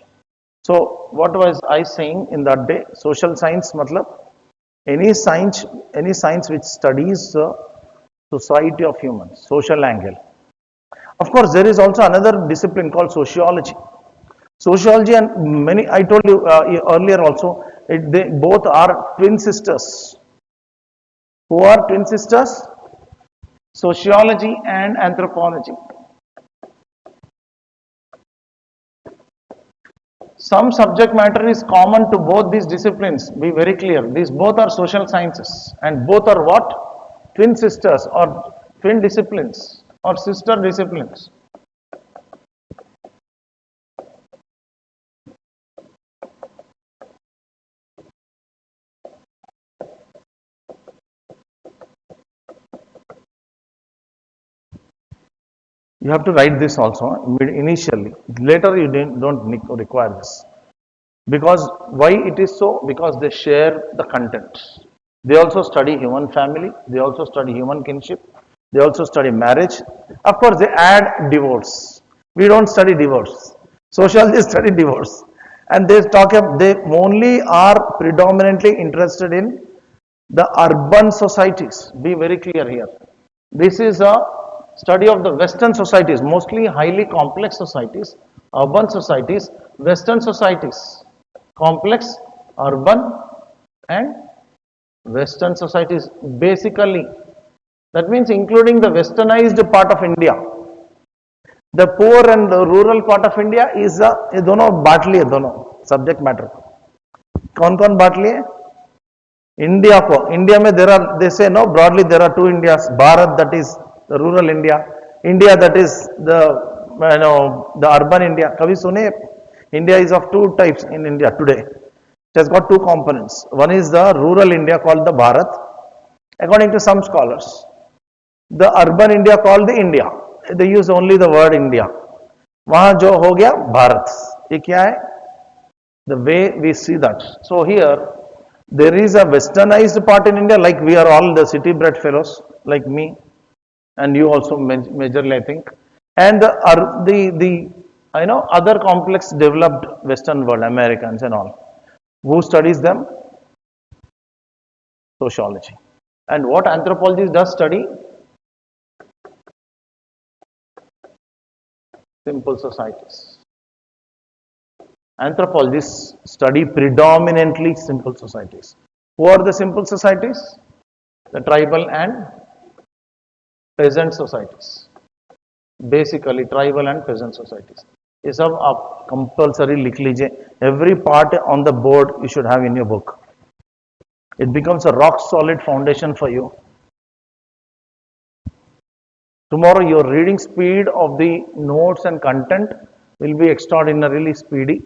So, what was I saying in that day? Social science, matlab, any science which studies the society of humans, social angle. Of course, there is also another discipline called sociology. Sociology and many, I told you earlier also, they both are twin sisters. Who are twin sisters? Sociology and anthropology. Some subject matter is common to both these disciplines. Be very clear. These both are social sciences and both are what? Twin sisters or twin disciplines or sister disciplines. You have to write this also initially. Later you don't require this. Because why it is so? Because they share the content. They also study human family. They also study human kinship. They also study marriage. Of course, they add divorce. We don't study divorce. Sociologists study divorce. And they only are predominantly interested in the urban societies. Be very clear here. This is a study of the Western societies, mostly highly complex societies, urban societies, Western societies, complex, urban, and Western societies. Basically, that means including the westernized part of India. The poor and the rural part of India is ये दोनों बांट लिए दोनों subject matter. कौन कौन बांट लिए? India को. India में there are, they say no, broadly there are two Indias. Bharat, that is the rural India. India, that is the urban India. कभी सुने? India is of two types in India today. It has got two components. One is the rural India called the Bharat, according to some scholars. The urban India called the India. They use only the word India. वहाँ जो हो गया भारत. ये क्या है? The way we see that. So here, there is a westernized part in India, like we are all the city bred fellows, like me, and you also majorly, I think. And the other complex developed Western world, Americans and all. Who studies them? Sociology. And what anthropology does study? Simple societies. Anthropologists study predominantly simple societies. Who are the simple societies? The tribal and peasant societies. Basically, tribal and peasant societies. ये सब आप compulsory लिख लीजिए. Every part on the board you should have in your book. It becomes a rock solid foundation for you. Tomorrow your reading speed of the notes and content will be extraordinarily speedy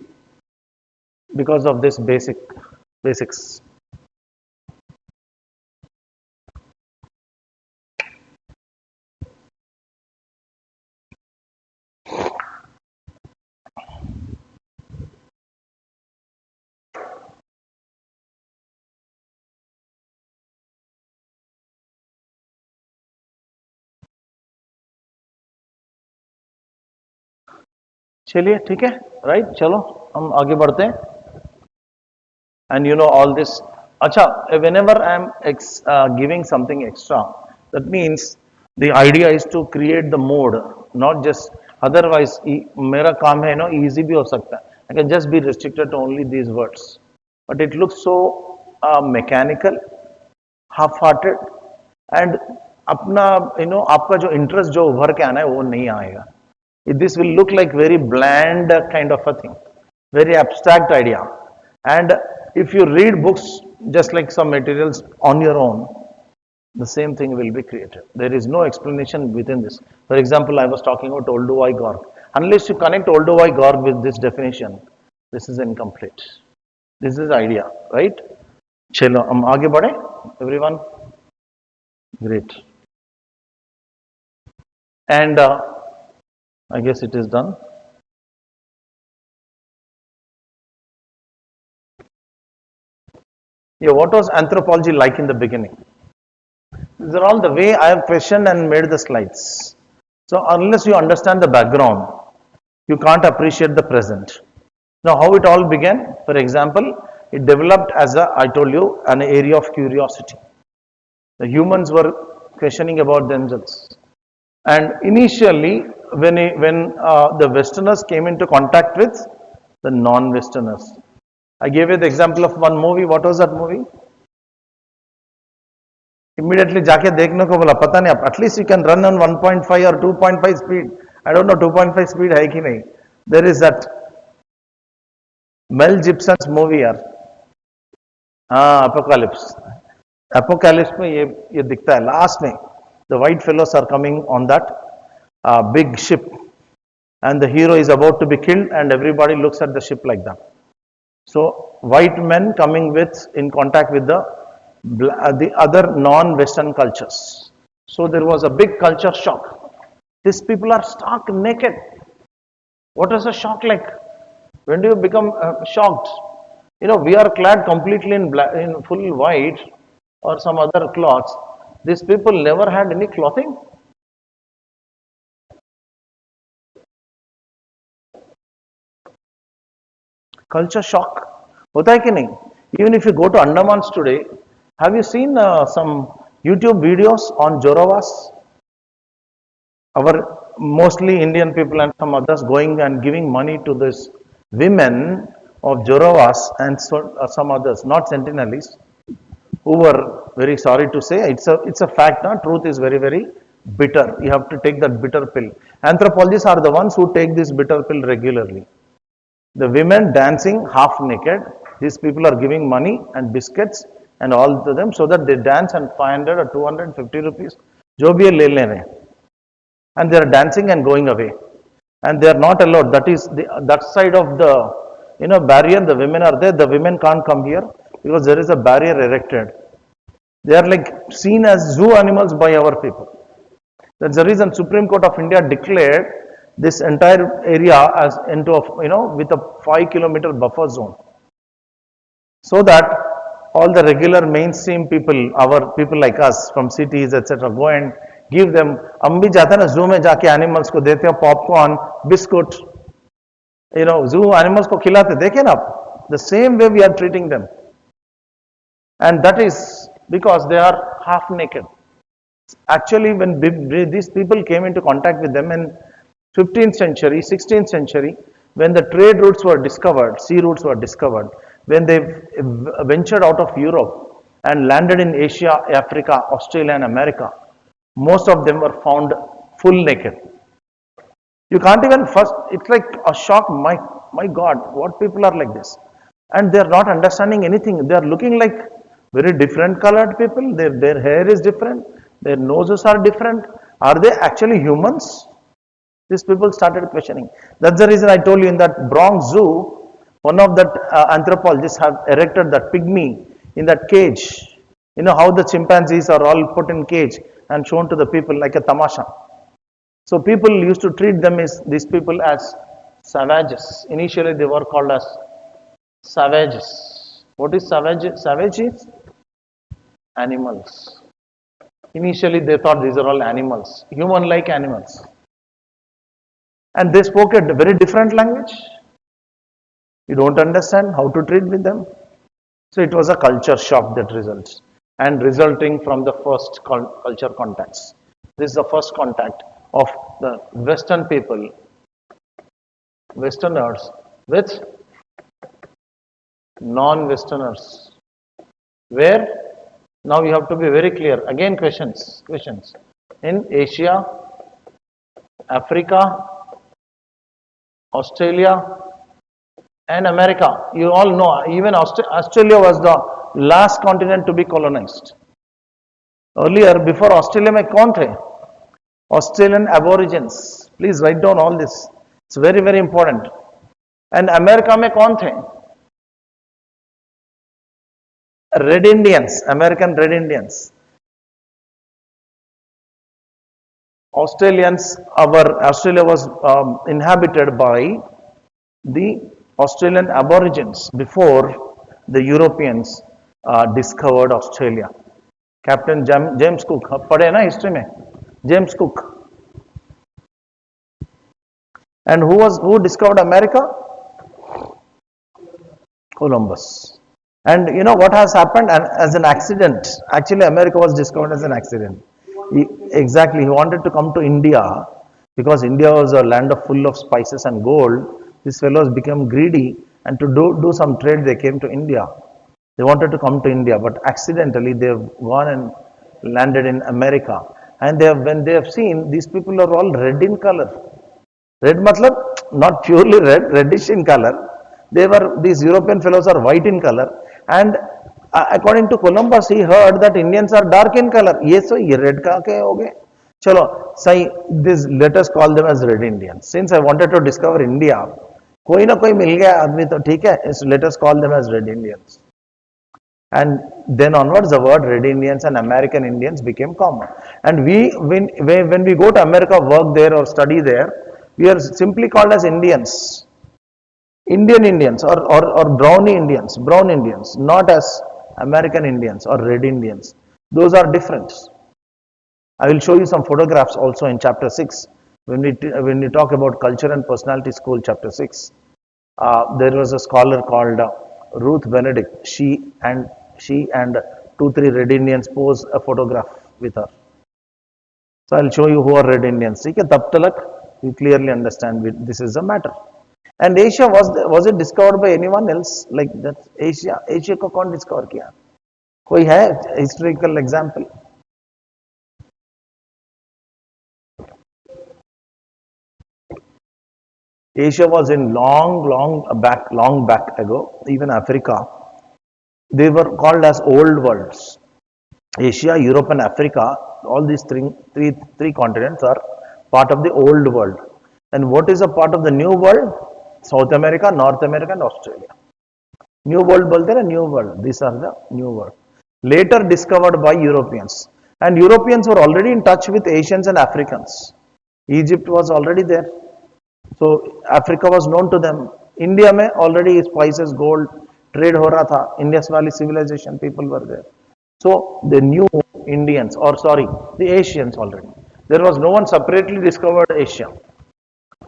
because of this basics. चलिए ठीक है, right, चलो हम आगे बढ़ते हैं. And you know all this. Acha, whenever I am giving something extra, that means the idea is to create the mode, not just otherwise. मेरा काम है easy भी हो सकता है. I can just be restricted to only these words, but it looks so mechanical, half-hearted, and अपना आपका जो interest जो उभर के आना है वो नहीं आएगा. This will look like very bland kind of a thing, very abstract idea. And if you read books just like some materials on your own, the same thing will be created. There is no explanation within this. For example, I was talking about Olduvai Gorg. Unless you connect Olduvai Gorg with this definition, this is incomplete. This is idea, right? Chalo, हम आगे बढ़े, everyone. Great. And I guess it is done. Yeah, what was anthropology like in the beginning? These are all the way I have questioned and made the slides. So unless you understand the background, you can't appreciate the present. Now, how it all began? For example, it developed as I told you, an area of curiosity. The humans were questioning about themselves. And initially, when the Westerners came into contact with the non-Westerners, I gave you the example of one movie. What was that movie? Immediately जाके देखने को बोला, पता नहीं, at least you can run on 1.5 or 2.5 speed. I don't know 2.5 speed है कि नहीं. There is that Mel Gibson's movie यार. हाँ, Apocalypse. Apocalypse में ये दिखता है. Last में the white fellows are coming on that big ship, and the hero is about to be killed, and everybody looks at the ship like that. So white men coming with in contact with the other non-Western cultures. So there was a big culture shock. These people are stark naked. What is a shock like? When do you become shocked? You know, we are clad completely in black, in full white or some other cloths. These people never had any clothing. Culture shock. होता है कि नहीं? Even if you go to Andamans today, have you seen some YouTube videos on Joravas? Our mostly Indian people and some others going and giving money to this women of Joravas and some others, not Sentinelese, who were very sorry to say, it's a fact, no? Truth is very, very bitter. You have to take that bitter pill. Anthropologists are the ones who take this bitter pill regularly. The women dancing half naked, these people are giving money and biscuits and all to them so that they dance and 500 or 250 rupees, jo bhi hai le le rahe. And they are dancing and going away. And they are not allowed. That is that side of the barrier, the women are there, the women can't come here because there is a barrier erected. They are like seen as zoo animals by our people. That's the reason Supreme Court of India declared this entire area as into with a 5-kilometer buffer zone, so that all the regular mainstream people, our people like us from cities, etc., go and give them. हम भी जाते हैं ना zoo में जाके animals को देते हैं popcorn, biscuit, zoo animals को खिलाते, देखे ना आप? The same way we are treating them, and that is because they are half naked. Actually, when these people came into contact with them in 15th century, 16th century, when the trade routes were discovered, sea routes were discovered, when they ventured out of Europe and landed in Asia, Africa, Australia and America, most of them were found full naked. You can't even first, it's like a shock, my God, what people are like this? And they're not understanding anything. They're looking like very different colored people. Their hair is different. Their noses are different. Are they actually humans? These people started questioning. That's the reason I told you in that Bronx Zoo, one of the anthropologists have erected that pygmy in that cage. You know how the chimpanzees are all put in cage and shown to the people like a tamasha. So people used to treat them as these people as savages. Initially they were called as savages. What is savage? Savages? Animals. Initially they thought these are all animals, human-like animals. And they spoke a very different language. You don't understand how to treat with them. So it was a culture shock that results, and resulting from the first culture contacts. This is the first contact of the Western people, Westerners, with non-Westerners. Where? Now you have to be very clear. Again questions. In Asia, Africa, Australia and America. You all know, even Australia was the last continent to be colonized. Earlier, before Australia में कौन थे? Australian Aborigines. Please write down all this. It's very, very important. And America में कौन थे? Red Indians, American Red Indians. Australia was inhabited by the Australian Aborigines before the Europeans discovered Australia. Captain James Cook, पढ़े ना history में? James Cook. And who discovered America? Columbus. And you know what has happened? And as an accident, actually America was discovered as an accident. Exactly, he wanted to come to India because India was a land full of spices and gold. These fellows became greedy, and to do some trade, they came to India. They wanted to come to India, but accidentally they've gone and landed in America. And when they have seen, these people are all red in color. Red matlab, not purely red, reddish in color. These European fellows are white in color. And according to Columbus, he heard that Indians are dark in color. Yes, so ye red ka ke ho gaye? Chalo, say this. Let us call them as red Indians. Since I wanted to discover India, कोई ना कोई मिल गया आदमी तो ठीक है. So let us call them as red Indians. And then onwards, the word red Indians and American Indians became common. And when we go to America, work there or study there, we are simply called as Indians. Indian Indians or brown Indians, not as American Indians or red Indians. Those are different. I will show you some photographs also in chapter 6 when we talk about culture and personality school, chapter 6. There was a scholar called Ruth Benedict. She and 2-3 red Indians pose a photograph with her. So I'll show you who are red Indians. Okay, tab talak you clearly understand this is a matter. And Asia, was it discovered by anyone else? Like that Asia को कौन discover किया? कोई है historical example? Asia was in long back ago. Even Africa, they were called as old worlds. Asia, Europe, and Africa. All these three continents are part of the old world. And what is a part of the new world? South America, North America, and Australia. New world bolte na, new world. These are the new world. Later discovered by Europeans. And Europeans were already in touch with Asians and Africans. Egypt was already there. So Africa was known to them. India mein already spices, gold, trade ho raha tha. Indus Valley civilization, people were there. So the new Indians, the Asians already. There was no one separately discovered Asia.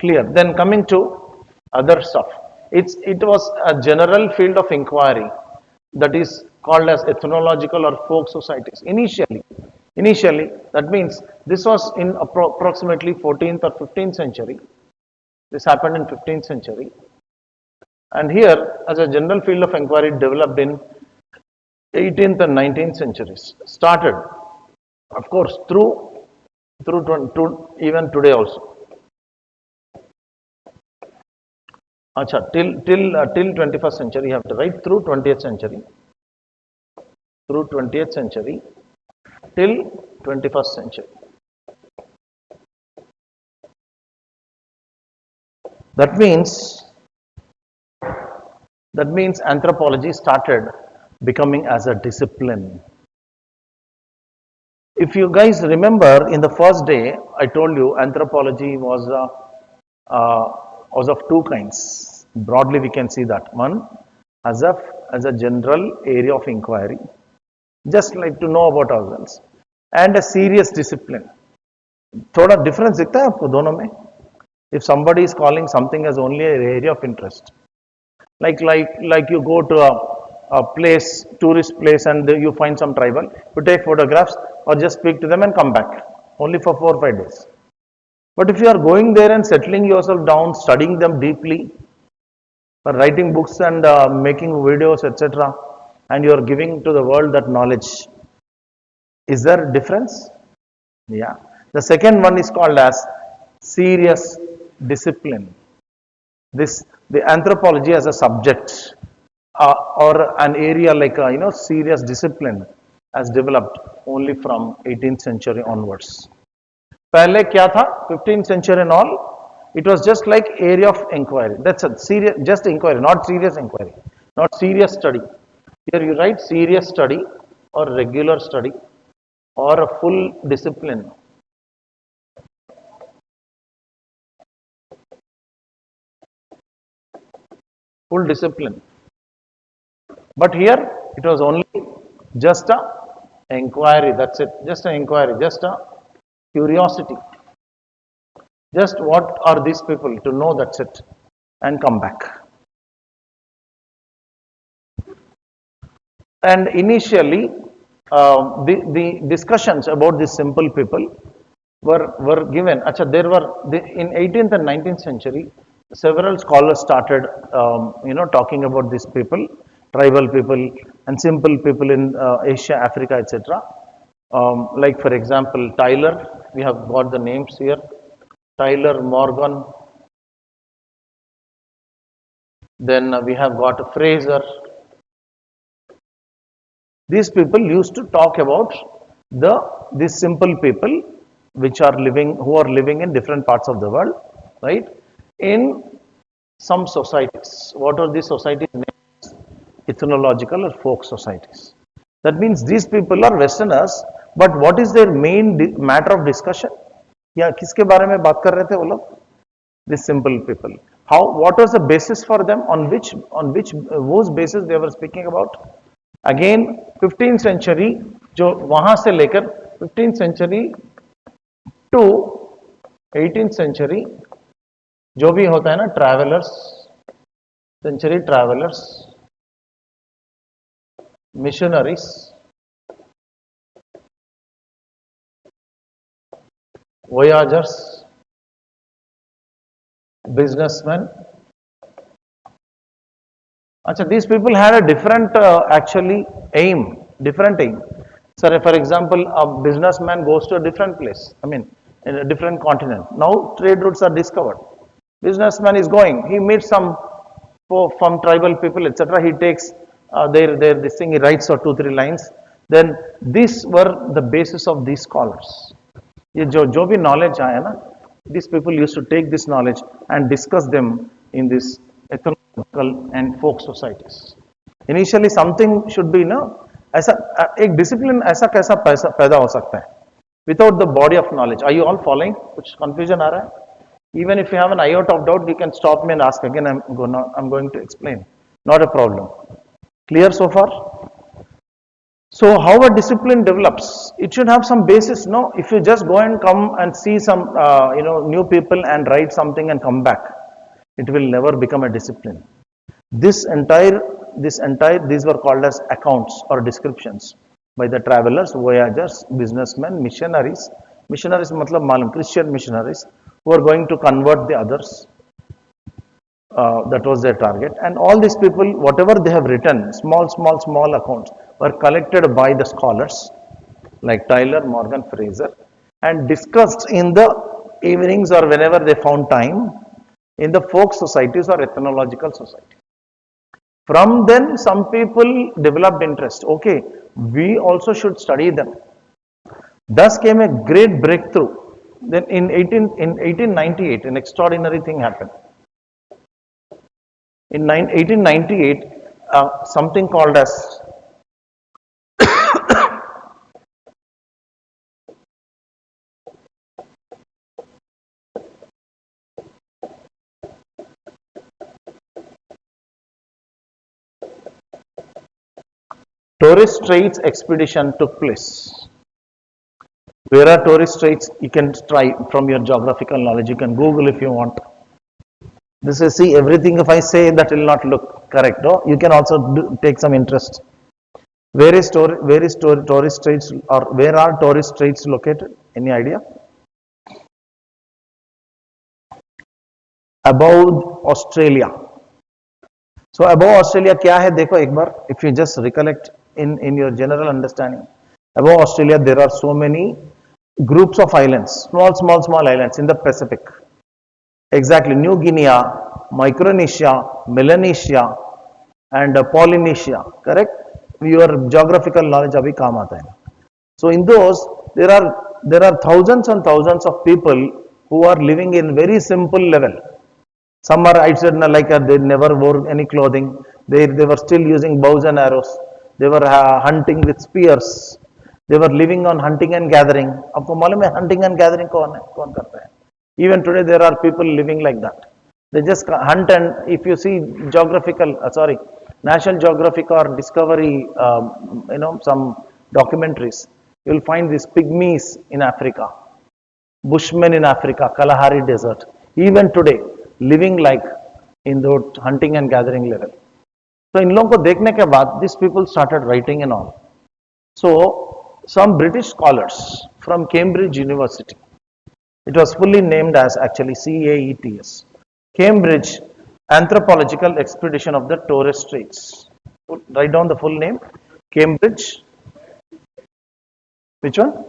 Clear. Then coming to other stuff. It was a general field of inquiry that is called as ethnological or folk societies. Initially, that means this was in approximately 14th or 15th century. This happened in 15th century. And here, as a general field of inquiry, developed in 18th and 19th centuries. Started, of course, through even today also. Acha, till 21st century, you have to write through 20th century. Through 20th century till 21st century. That means anthropology started becoming as a discipline. If you guys remember, in the first day, I told you anthropology was of two kinds. Broadly, we can see that. One, as a general area of inquiry, just like to know about ourselves, and a serious discipline. थोड़ा difference दिखता है आपको दोनों में? If somebody is calling something as only an area of interest, like you go to a place, tourist place, and you find some tribal, you take photographs or just speak to them and come back, only for 4 or 5 days. But if you are going there and settling yourself down, studying them deeply, writing books and making videos, etc., and you are giving to the world that knowledge, is there a difference? Yeah. The second one is called as serious discipline. the anthropology as a subject or an area like a serious discipline has developed only from 18th century onwards. पहले क्या था 15th century and all, it was just like area of inquiry. That's a serious, just inquiry, not serious inquiry, not serious study. Here you write serious study or regular study or a full discipline. Full discipline. But here it was only just a inquiry, that's it, just an inquiry, just a curiosity. Just what are these people to know, that's it, and come back. And initially, the discussions about these simple people were given. Achha, there were in 18th and 19th century, several scholars started, talking about these people, tribal people and simple people in Asia, Africa, etc. Like for example, Tyler, we have got the names here. Tyler, Morgan. Then we have got Fraser. These people used to talk about these simple people which are who are living in different parts of the world, right? In some societies. What are these societies named? Ethnological or folk societies. That means these people are Westerners, but what is their main matter of discussion? या किसके बारे में बात कर रहे थे वो लोग? These simple people. What was the basis for them? On which whose basis they were speaking about? Again, 15th century, जो वहां से लेकर 15th century to 18th century, जो भी होता है ना travelers, century travelers, missionaries, voyagers, businessmen. Achha, these people had a different different aim. So, for example, a businessman goes to a different place, in a different continent. Now, trade routes are discovered. Businessman is going, he meets some from tribal people, etc. He takes this thing, he writes 2 or 3 lines. Then, these were the basis of these scholars. ये जो भी knowledge आया ना, these people used to take this knowledge and discuss them in this ethnological and folk societies. Initially, something should be ऐसा एक discipline ऐसा कैसा पैदा हो सकता है without the body of knowledge. Are you all following? कुछ confusion आ रहा है? Even if you have an iota of doubt, you can stop me and ask again. I'm going to explain. Not a problem. Clear so far? So how a discipline develops, it should have some basis. No, if you just go and come and see some new people and write something and come back, it will never become a discipline. These were called as accounts or descriptions by the travelers, voyagers, businessmen, missionaries. Missionaries matlab malum, Christian missionaries who are going to convert the others. That was their target. And all these people, whatever they have written, small accounts, were collected by the scholars like Tyler, Morgan, Fraser, and discussed in the evenings or whenever they found time in the folk societies or ethnological societies. From then, some people developed interest. Okay, we also should study them. Thus came a great breakthrough. Then in 1898, an extraordinary thing happened. In 1898, something called as Torres Straits expedition took place. Where are Torres Straits? You can try from your geographical knowledge. You can Google if you want. This is, see, everything if I say that will not look correct. No? You can also take some interest. Where is Torres Straits, or where are Torres Straits located? Any idea? Above Australia. So above Australia क्या है देखो एक बार, if you just recollect in your general understanding. Above Australia there are so many groups of islands, small islands in the Pacific. Exactly, New Guinea, Micronesia, Melanesia, and Polynesia, correct? Your geographical knowledge abhi kaam aata hai. So in those, there are thousands and thousands of people who are living in very simple level. Some are, I said, like they never wore any clothing. They were still using bows and arrows. They were hunting with spears. They were living on hunting and gathering. आपको मालूम है hunting and gathering कौन है? कौन करता है? Even today there are people living like that. They just hunt, and if you see National Geographic or Discovery, some documentaries, you will find these pygmies in Africa, Bushmen in Africa, Kalahari Desert. Even today, living like in the hunting and gathering level. So इन लोगों को देखने के बाद these people started writing and all. So some British scholars from Cambridge University, it was fully named as actually CAETS, Cambridge Anthropological Expedition of the Torres Straits. Write down the full name. Cambridge. Which one?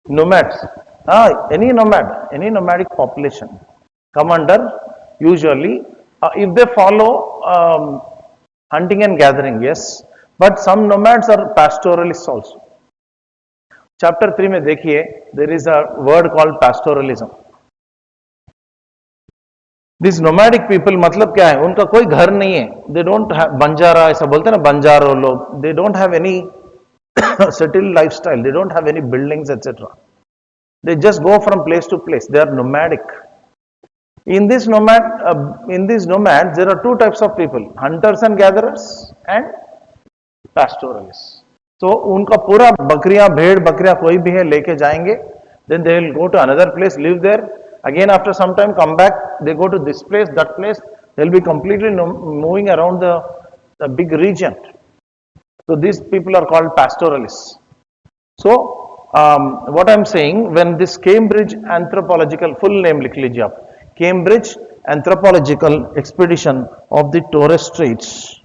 Nomads. Any nomadic population come under usually if they follow hunting and gathering, yes, but some nomads are pastoralists also. Chapter 3 में देखिए, there is a word called pastoralism. These nomadic people मतलब क्या है? उनका कोई घर नहीं है. They don't have बंजारा, ऐसा बोलते हैं ना बंजारो लोग. They don't have any settled lifestyle. They don't have any buildings, etc. They just go from place to place. They are nomadic. In these nomads, there are two types of people: hunters and gatherers, and pastoralists. So उनका पूरा बकरियां, भेड़, बकरियां कोई भी है लेके जाएंगे. Then they will go to another place, live there. Again, after some time, come back. They go to this place, that place. They'll be completely moving around the big region. So these people are called pastoralists. So what I'm saying, when this Cambridge Anthropological, full name लिख लीजिए आप, Cambridge Anthropological Expedition of the Torres Straits.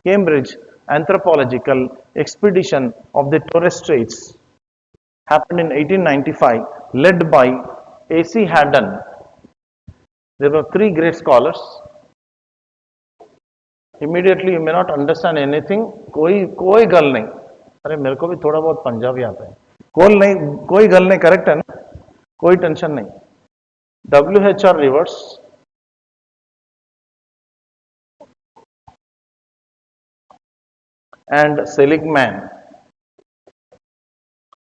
Cambridge Anthropological Expedition of the Torres Straits happened in 1895, led by A.C. Haddon. There were three great scholars. Immediately you may not understand anything. कोई गल नहीं. अरे मेरे को भी थोड़ा बहुत पंजाबी आता है. कोई गल नहीं, करेक्ट है ना? कोई टेंशन नहीं. W.H.R. Rivers, and Seligman.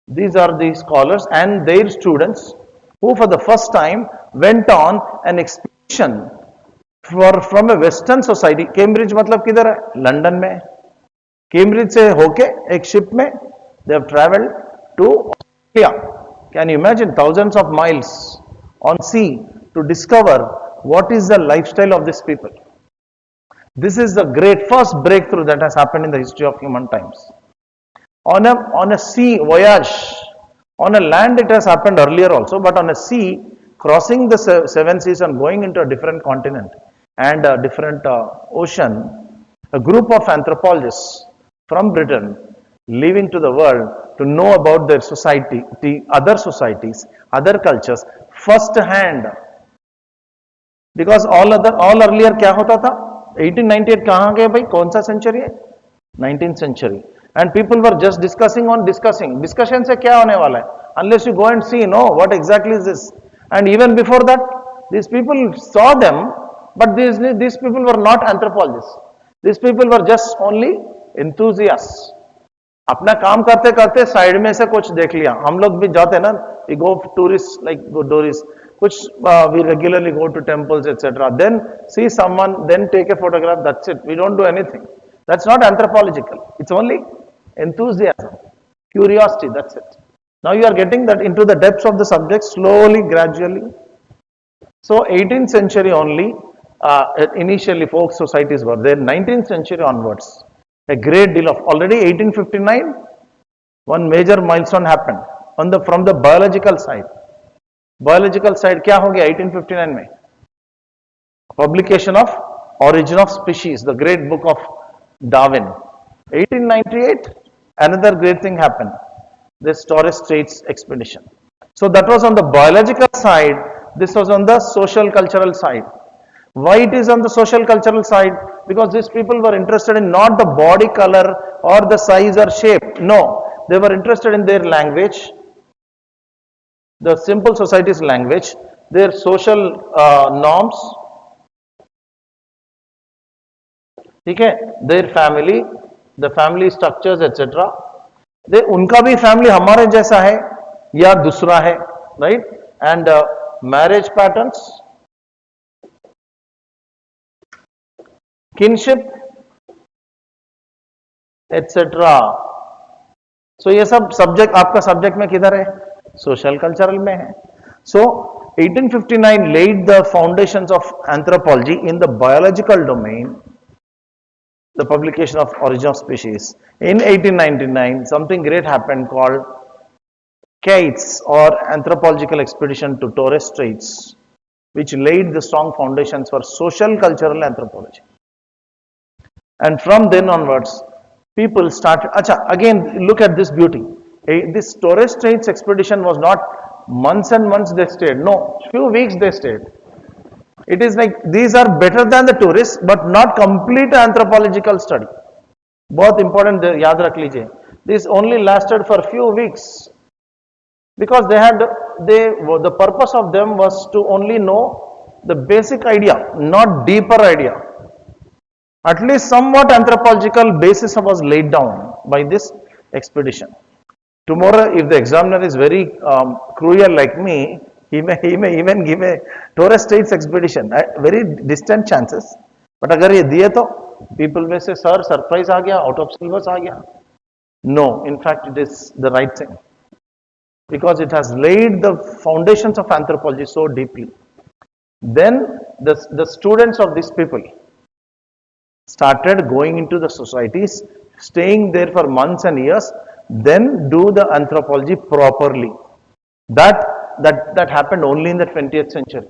These are the scholars and their students who for the first time went on an expedition from a western society. Cambridge मतलब किधर है? लंदन में. Cambridge से होके एक शिप में they have traveled to Australia. Can you imagine thousands of miles on sea to discover what is the lifestyle of these people? This is the great first breakthrough that has happened in the history of human times. On a sea voyage, on a land it has happened earlier also, but on a sea, crossing the seven seas and going into a different continent and a different ocean, a group of anthropologists from Britain leaving to the world to know about their society, other societies, other cultures, first hand. Because all earlier क्या होता था? 1898 कहाँ गए भाई? कौन सा century है? 19th century. And people were just discussing. Discussion से क्या होने वाला है? Unless you go and see, what exactly is this? And even before that, these people saw them, but these people were not anthropologists. These people were just only enthusiasts. अपना काम करते करते side में से कुछ देख लिया. हम लोग भी जाते हैं ना, we go tourists like tourists. Which we regularly go to temples, etc. Then see someone, then take a photograph, that's it. We don't do anything. That's not anthropological. It's only enthusiasm, curiosity, that's it. Now you are getting that into the depths of the subject slowly, gradually. So 18th century only, initially folk societies were there. 19th century onwards, a great deal of, already 1859, one major milestone happened from the biological side. Biological side क्या हो गया 1859 में? Publication of Origin of Species, the great book of Darwin. 1898, another great thing happened. this Torres Straits expedition. So that was on the biological side, this was on the social cultural side. Why it is on the social cultural side? Because these people were interested in not the body color or the size or shape. No, they were interested in their language, the simple society's language, their social norms, ठीक है, their family, the family structures etc. दे उनका भी family हमारे जैसा है या दूसरा है, right? And marriage patterns, kinship etcetera. So ये सब सब्जेक्ट आपका सब्जेक्ट में किधर है? सोशल कल्चरल में है. सो 1859 laid the foundations of anthropology in the biological domain, the publication of Origin of Species. In 1899, something great happened called Kate's or Anthropological Expedition to Torres Straits, which laid the strong foundations for social cultural anthropology. And from then onwards, people started. Acha, again, look at this beauty. This Torres Straits expedition was not months and months they stayed. No, few weeks they stayed. It is like these are better than the tourists, but not complete anthropological study. बहुत important याद रख लीजिए. This only lasted for few weeks because the purpose of them was to only know the basic idea, not deeper idea. At least somewhat anthropological basis was laid down by this expedition. Tomorrow, if the examiner is very cruel like me, he may even give a Torres Straits expedition, very distant chances. But अगर ये दिए तो people may say, sir, surprise आ गया, out of syllabus आ गया. No, in fact, it is the right thing because it has laid the foundations of anthropology so deeply. Then the students of these people started going into the societies, staying there for months and years, then do the anthropology properly. That happened only in the 20th century.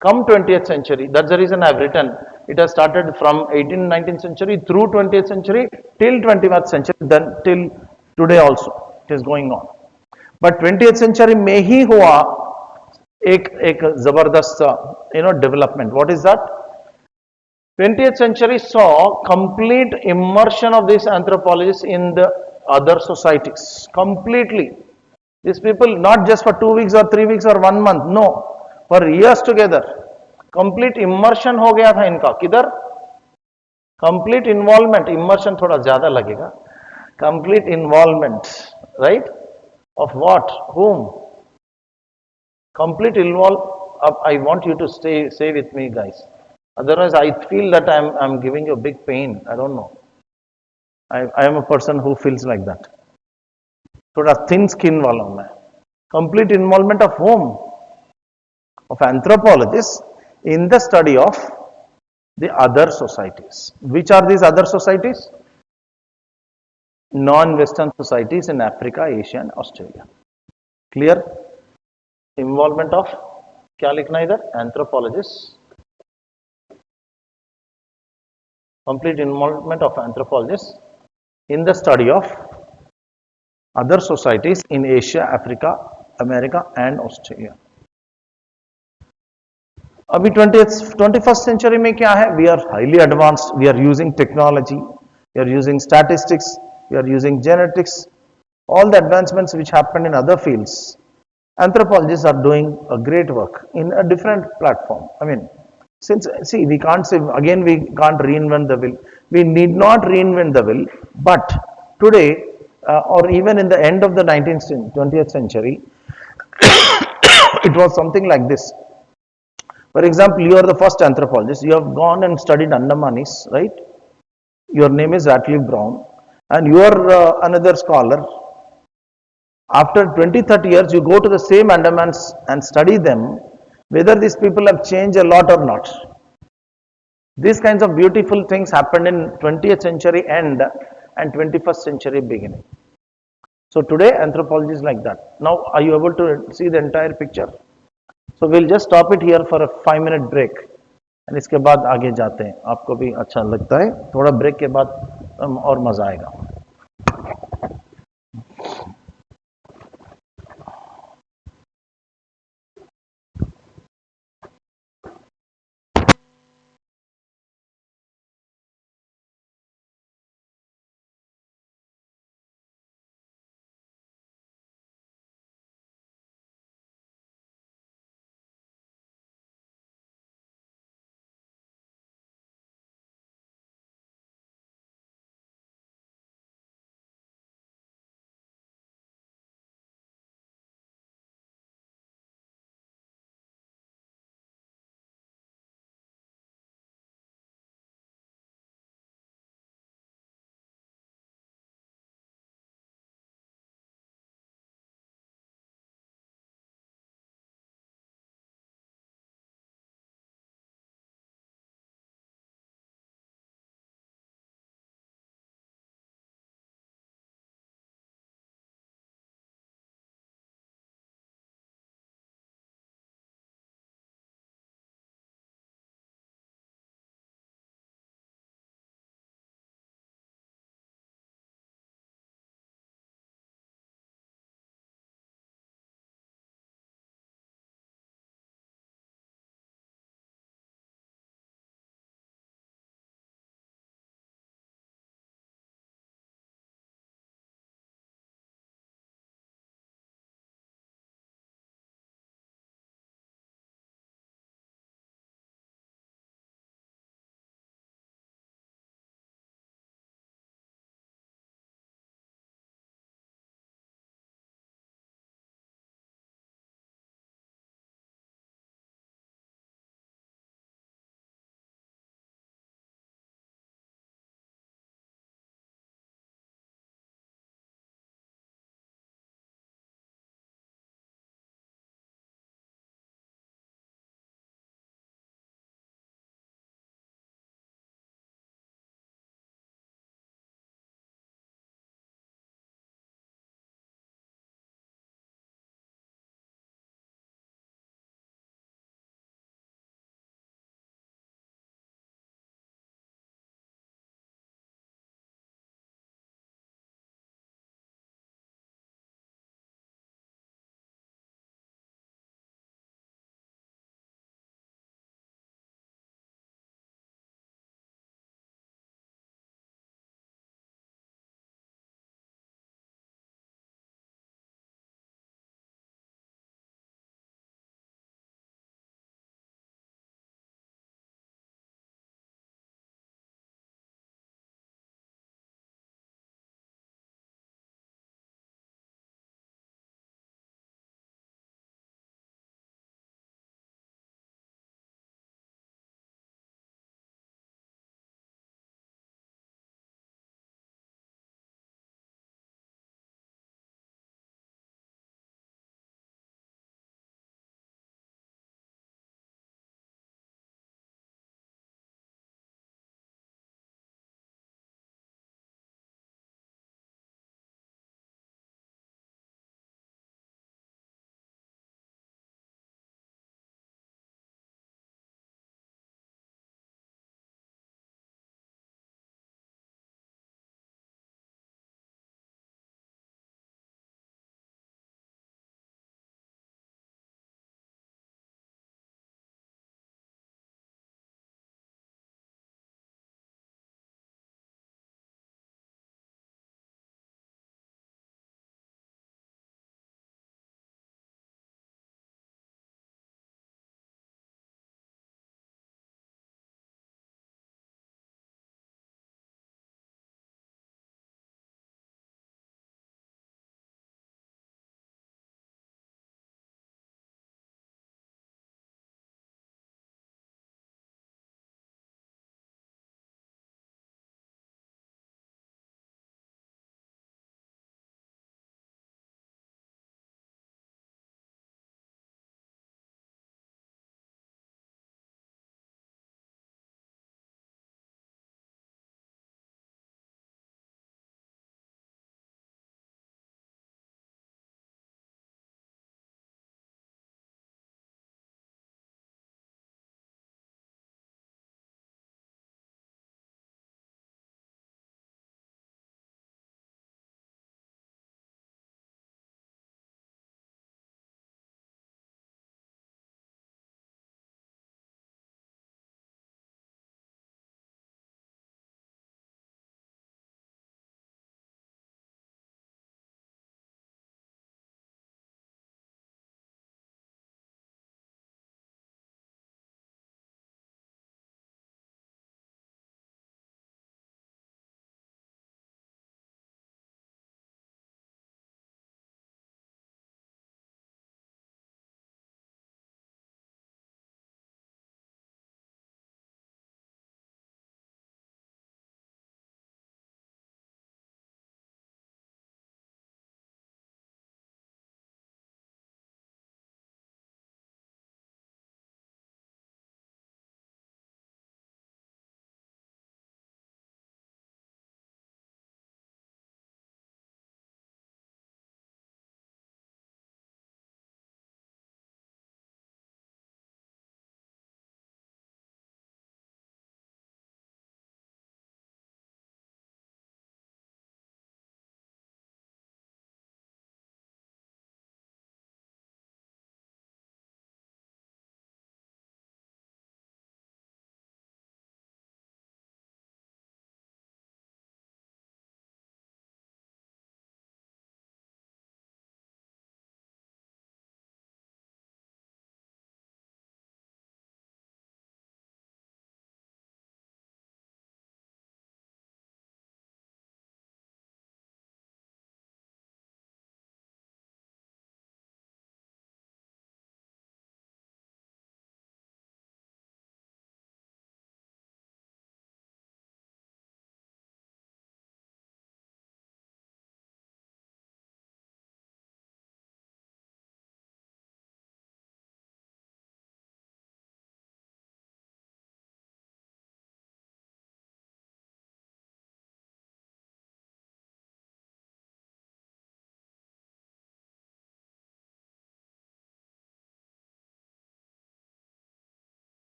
Come 20th century, that's the reason I've written. It has started from 18th, 19th century through 20th century till 21st century, then till today also it is going on. But 20th century में ही हुआ एक जबरदस्त development. What is that? 20th century saw complete immersion of these anthropologists in the other societies completely. These people not just for 2 weeks or 3 weeks or 1 month, no, for years together. Complete immersion हो गया था इनका. किधर? Complete involvement. Immersion थोड़ा ज़्यादा लगेगा. Complete involvement, right? Of what? Whom? Complete involvement. I want you to stay with me, guys. Otherwise, I feel that I'm giving you a big pain. I don't know. I am a person who feels like that. थोड़ा thin skin वाला हूँ मैं. Complete involvement of whom? Of anthropologists in the study of the other societies. Which are these other societies? Non-Western societies in Africa, Asia and Australia. Clear? Involvement of, क्या लिखना इधर? Anthropologists. Complete involvement of anthropologists in the study of other societies in Asia, Africa, America and Australia. अभी 21st century में क्या है? We are highly advanced. We are using technology. We are using statistics. We are using genetics. All the advancements which happened in other fields. Anthropologists are doing a great work in a different platform. I mean, we can't say, again, we can't reinvent the wheel. We need not reinvent the wheel. But today, or even in the end of the 20th century, it was something like this. For example, you are the first anthropologist. You have gone and studied Andamanis, right? Your name is Ratcliffe Brown, and you are another scholar. After 20-30 years, you go to the same Andamans and study them, whether these people have changed a lot or not. These kinds of beautiful things happened in 20th century end and 21st century beginning. So today, anthropology is like that. Now, are you able to see the entire picture? So we'll just stop it here for a 5-minute break. And इसके बाद आगे जाते हैं. आपको भी अच्छा लगता है. थोड़ा ब्रेक के बाद और मजा आएगा.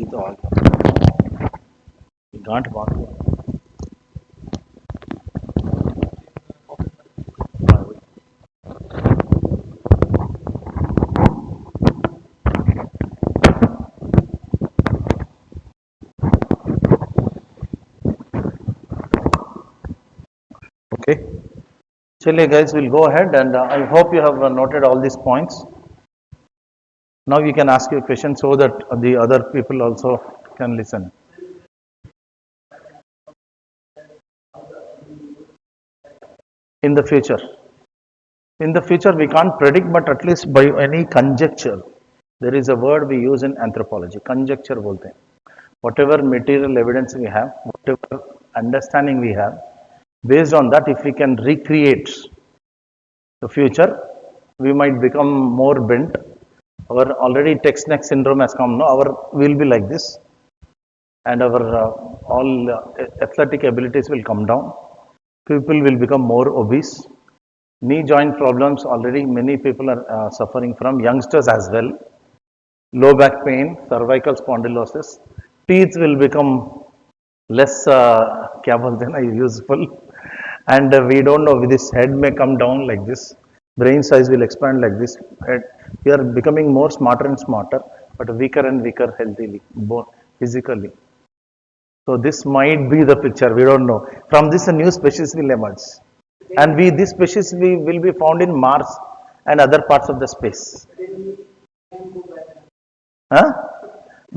ಇದು ಗಾಂಟ್ ಬಾಕಿ Okay. Chale guys, we'll go ahead and I hope you have noted all these points. Now you can ask your question so that the other people also can listen. In the future. In the future, we can't predict, but at least by any conjecture, there is a word we use in anthropology, conjecture bolte hain. Whatever material evidence we have, whatever understanding we have, based on that, if we can recreate the future, we might become more bent. Our already text neck syndrome has come now, our will be like this, and our all athletic abilities will come down. People will become more obese. Knee joint problems already many people are suffering from, youngsters as well. Low back pain, cervical spondylosis. Teeth will become less kya bolte na, useful. And we don't know, this head may come down like this. Brain size will expand like this. We are becoming more smarter and smarter, but weaker and weaker healthily, physically. So this might be the picture, we don't know. From this a new species will emerge. And this species will be found in Mars and other parts of the space. Huh?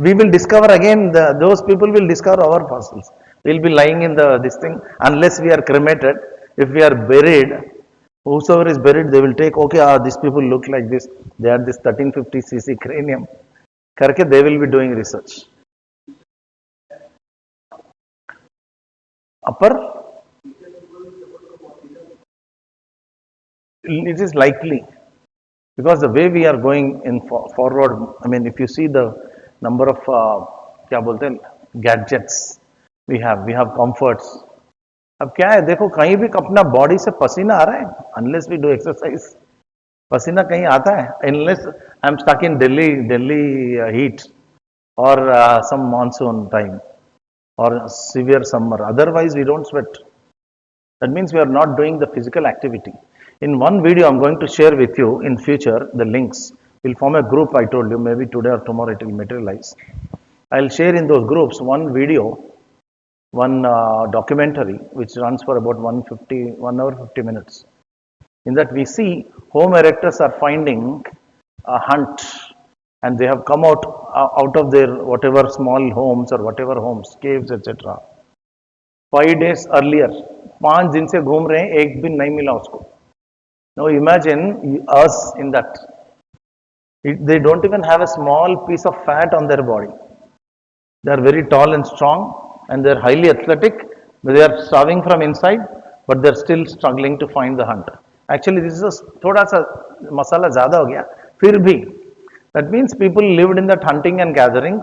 We will discover again, those people will discover our fossils. We will be lying in this thing unless we are cremated. If we are buried, whosoever is buried, they will take, okay, these people look like this. They are this 1350cc cranium. Karke, they will be doing research. Upper? It is likely. Because the way we are going in forward, I mean, if you see the number of क्या बोलते हैं, gadgets we have comforts. अब क्या है, देखो कहीं भी अपना बॉडी से पसीना आ रहा है, unless we do exercise, पसीना कहीं आता है, unless I'm stuck in Delhi heat or some monsoon time or severe summer. Otherwise, we don't sweat. That means we are not doing the physical activity. In one video, I'm going to share with you in future the links. We'll form a group, I told you, maybe today or tomorrow it will materialize. I'll share in those groups one video, one documentary, which runs for about 1 hour 50 minutes. In that we see home erectors are finding a hunt, and they have come out of their whatever small homes or whatever homes, caves, etc. 5 days earlier, 5 दिन से घूम रहे हैं, एक भी नहीं मिला उसको. Now imagine us in that. They don't even have a small piece of fat on their body. They are very tall and strong, and they are highly athletic. They are starving from inside, but they are still struggling to find the hunt. Actually, this is thoda sa masala zyada ho gaya. Fir bhi, that means people lived in that hunting and gathering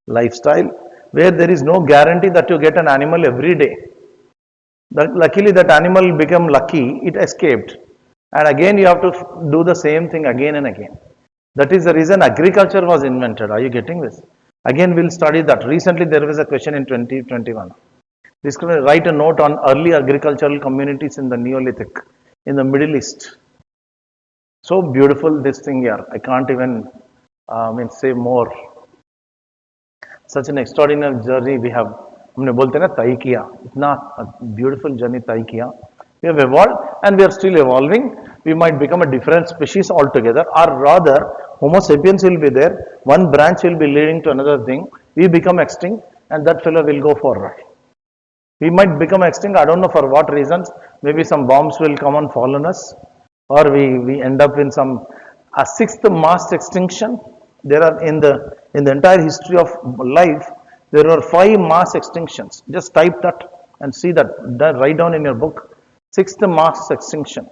lifestyle, where there is no guarantee that you get an animal every day. Luckily, that animal became lucky; it escaped. And again, you have to do the same thing again and again. That is the reason agriculture was invented. Are you getting this? Again, we'll study that. Recently, there was a question in 2021. This can write a note on early agricultural communities in the Neolithic, in the Middle East. So beautiful this thing here. I can't even say more. Such an extraordinary journey we have. हमने बोलते ना तय किया. इतना beautiful journey तय किया. We have evolved and we are still evolving. We might become a different species altogether, or rather, Homo sapiens will be there. One branch will be leading to another thing. We become extinct, and that fellow will go forward. We might become extinct. I don't know for what reasons. Maybe some bombs will come and fall on us, or we end up in some sixth mass extinction. There are in the entire history of life, there are 5 mass extinctions. Just type that and see that. Write down in your book. 6th mass extinction.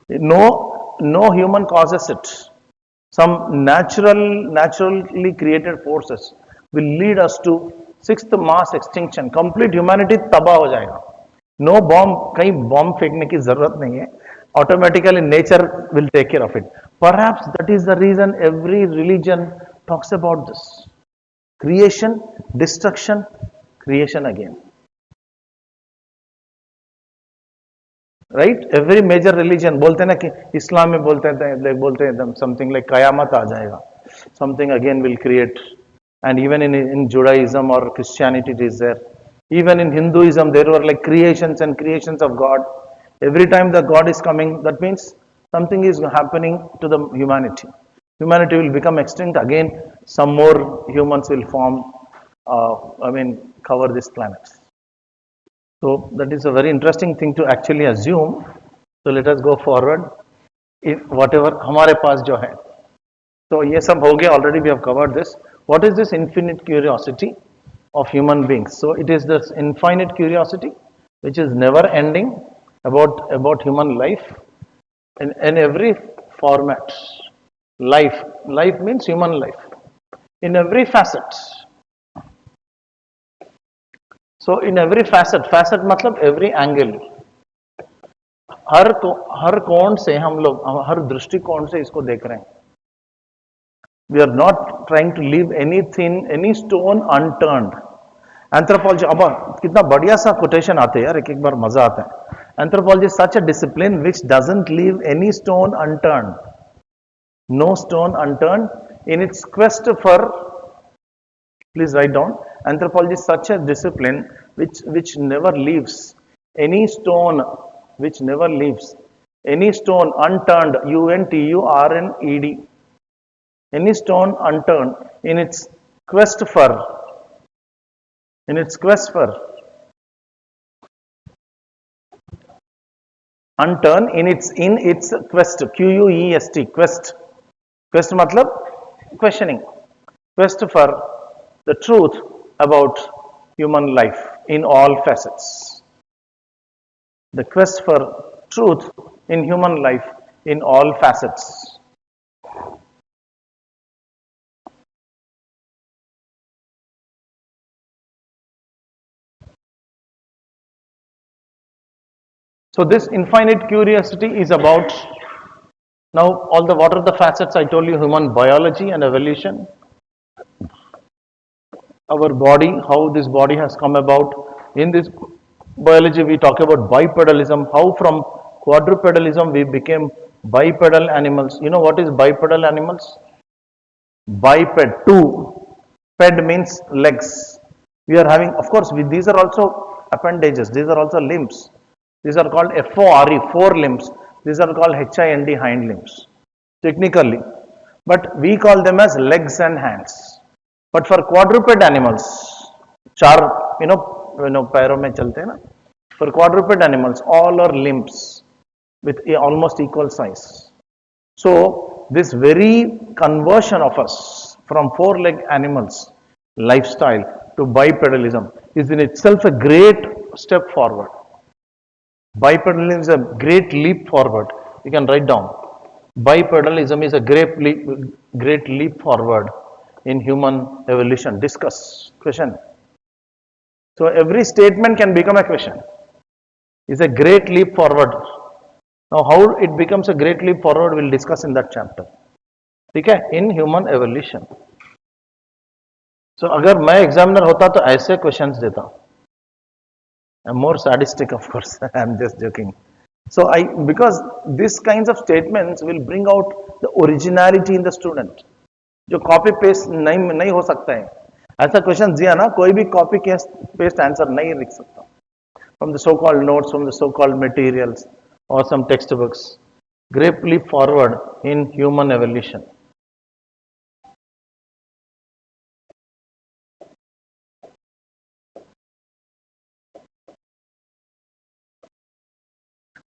No human causes it. Some naturally created forces will lead us to 6th mass extinction. Complete humanity तबाह हो जाएगा. No bomb, कहीं bomb फेंकने की जरूरत नहीं है. Automatically nature will take care of it. Perhaps that is the reason every religion talks about this. Creation, destruction, creation again. Right every major religion बोलते हैं ना कि इस्लाम में बोलते हैं समथिंग लाइक कयामत आ जाएगा something again will create and even in Judaism और Christianity it is there even in Hinduism there were like creations and creations of God. Every time the God is coming, that means something is happening to the humanity will become extinct again, some more humans will form, cover this planet. So that is a very interesting thing to actually assume. So let us go forward. If whatever हमारे पास जो है, तो ये सब हो गया. Already we have covered this. What is this infinite curiosity of human beings? So it is this infinite curiosity which is never ending about human life in every format. Life means human life in every facet. So in every facet मतलब every angle. हर कोण से हम लोग हर दृष्टिकोण से इसको देख रहे हैं. We are not trying to leave any stone unturned. Anthropology, अब कितना बढ़िया सा कोटेशन आते हैं यार, एक बार मजा आता है. Anthropology is such a discipline which doesn't leave any stone unturned. No stone unturned in its quest for, please write down, anthropology is such a discipline which never leaves any stone, unturned, UNTURNED. Any stone unturned in its quest for unturned in its quest, quest matlab questioning, quest for the truth about human life in all facets. The quest for truth in human life in all facets. So this infinite curiosity is about, now what are the facets I told you? Human biology and evolution. Our body, how this body has come about. In this biology we talk about bipedalism, how from quadrupedalism we became bipedal animals. You know what is bipedal animals? Biped, two. Ped means legs. We are having, of course, these are also appendages, these are also limbs. These are called FORE, four limbs. These are called HIND, hind limbs, technically. But we call them as legs and hands. But for quadruped animals, char, पैरों में चलते हैं ना. For quadruped animals, all are limbs with almost equal size. So this very conversion of us from four-leg animals lifestyle to bipedalism is in itself a great step forward. Bipedalism is a great leap forward. You can write down. Bipedalism is a great leap forward in human evolution. Discuss. Question. So every statement can become a question. It's a great leap forward. Now how it becomes a great leap forward we'll discuss in that chapter. Okay? In human evolution. So अगर मैं examiner होता तो ऐसे questions देता. I'm more sadistic, of course. I'm just joking. So because these kinds of statements will bring out the originality in the student. जो copy paste नहीं हो सकता है. ऐसा क्वेश्चन दिया ना, कोई भी कॉपी पेस्ट आंसर नहीं लिख सकता. From the so-called notes, from the so-called materials, or some textbooks. Great leap forward in human evolution.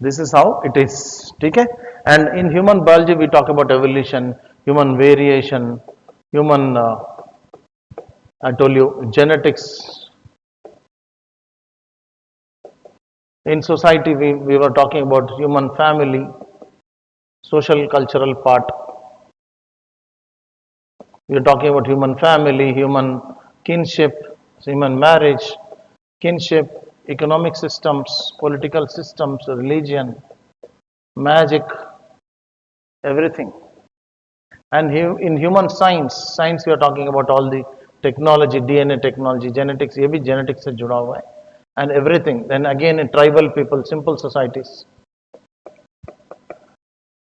This is how it is. Okay? And in human biology, we talk about evolution, human variation, human, I told you, genetics. In society, we were talking about human family, social cultural part. We are talking about human family, human kinship, human marriage, kinship, economic systems, political systems, religion, magic, everything. And in human science we are talking about all the technology, DNA technology, genetics, ये भी genetics से जुड़ा हुआ है, and everything. Then again in tribal people, simple societies,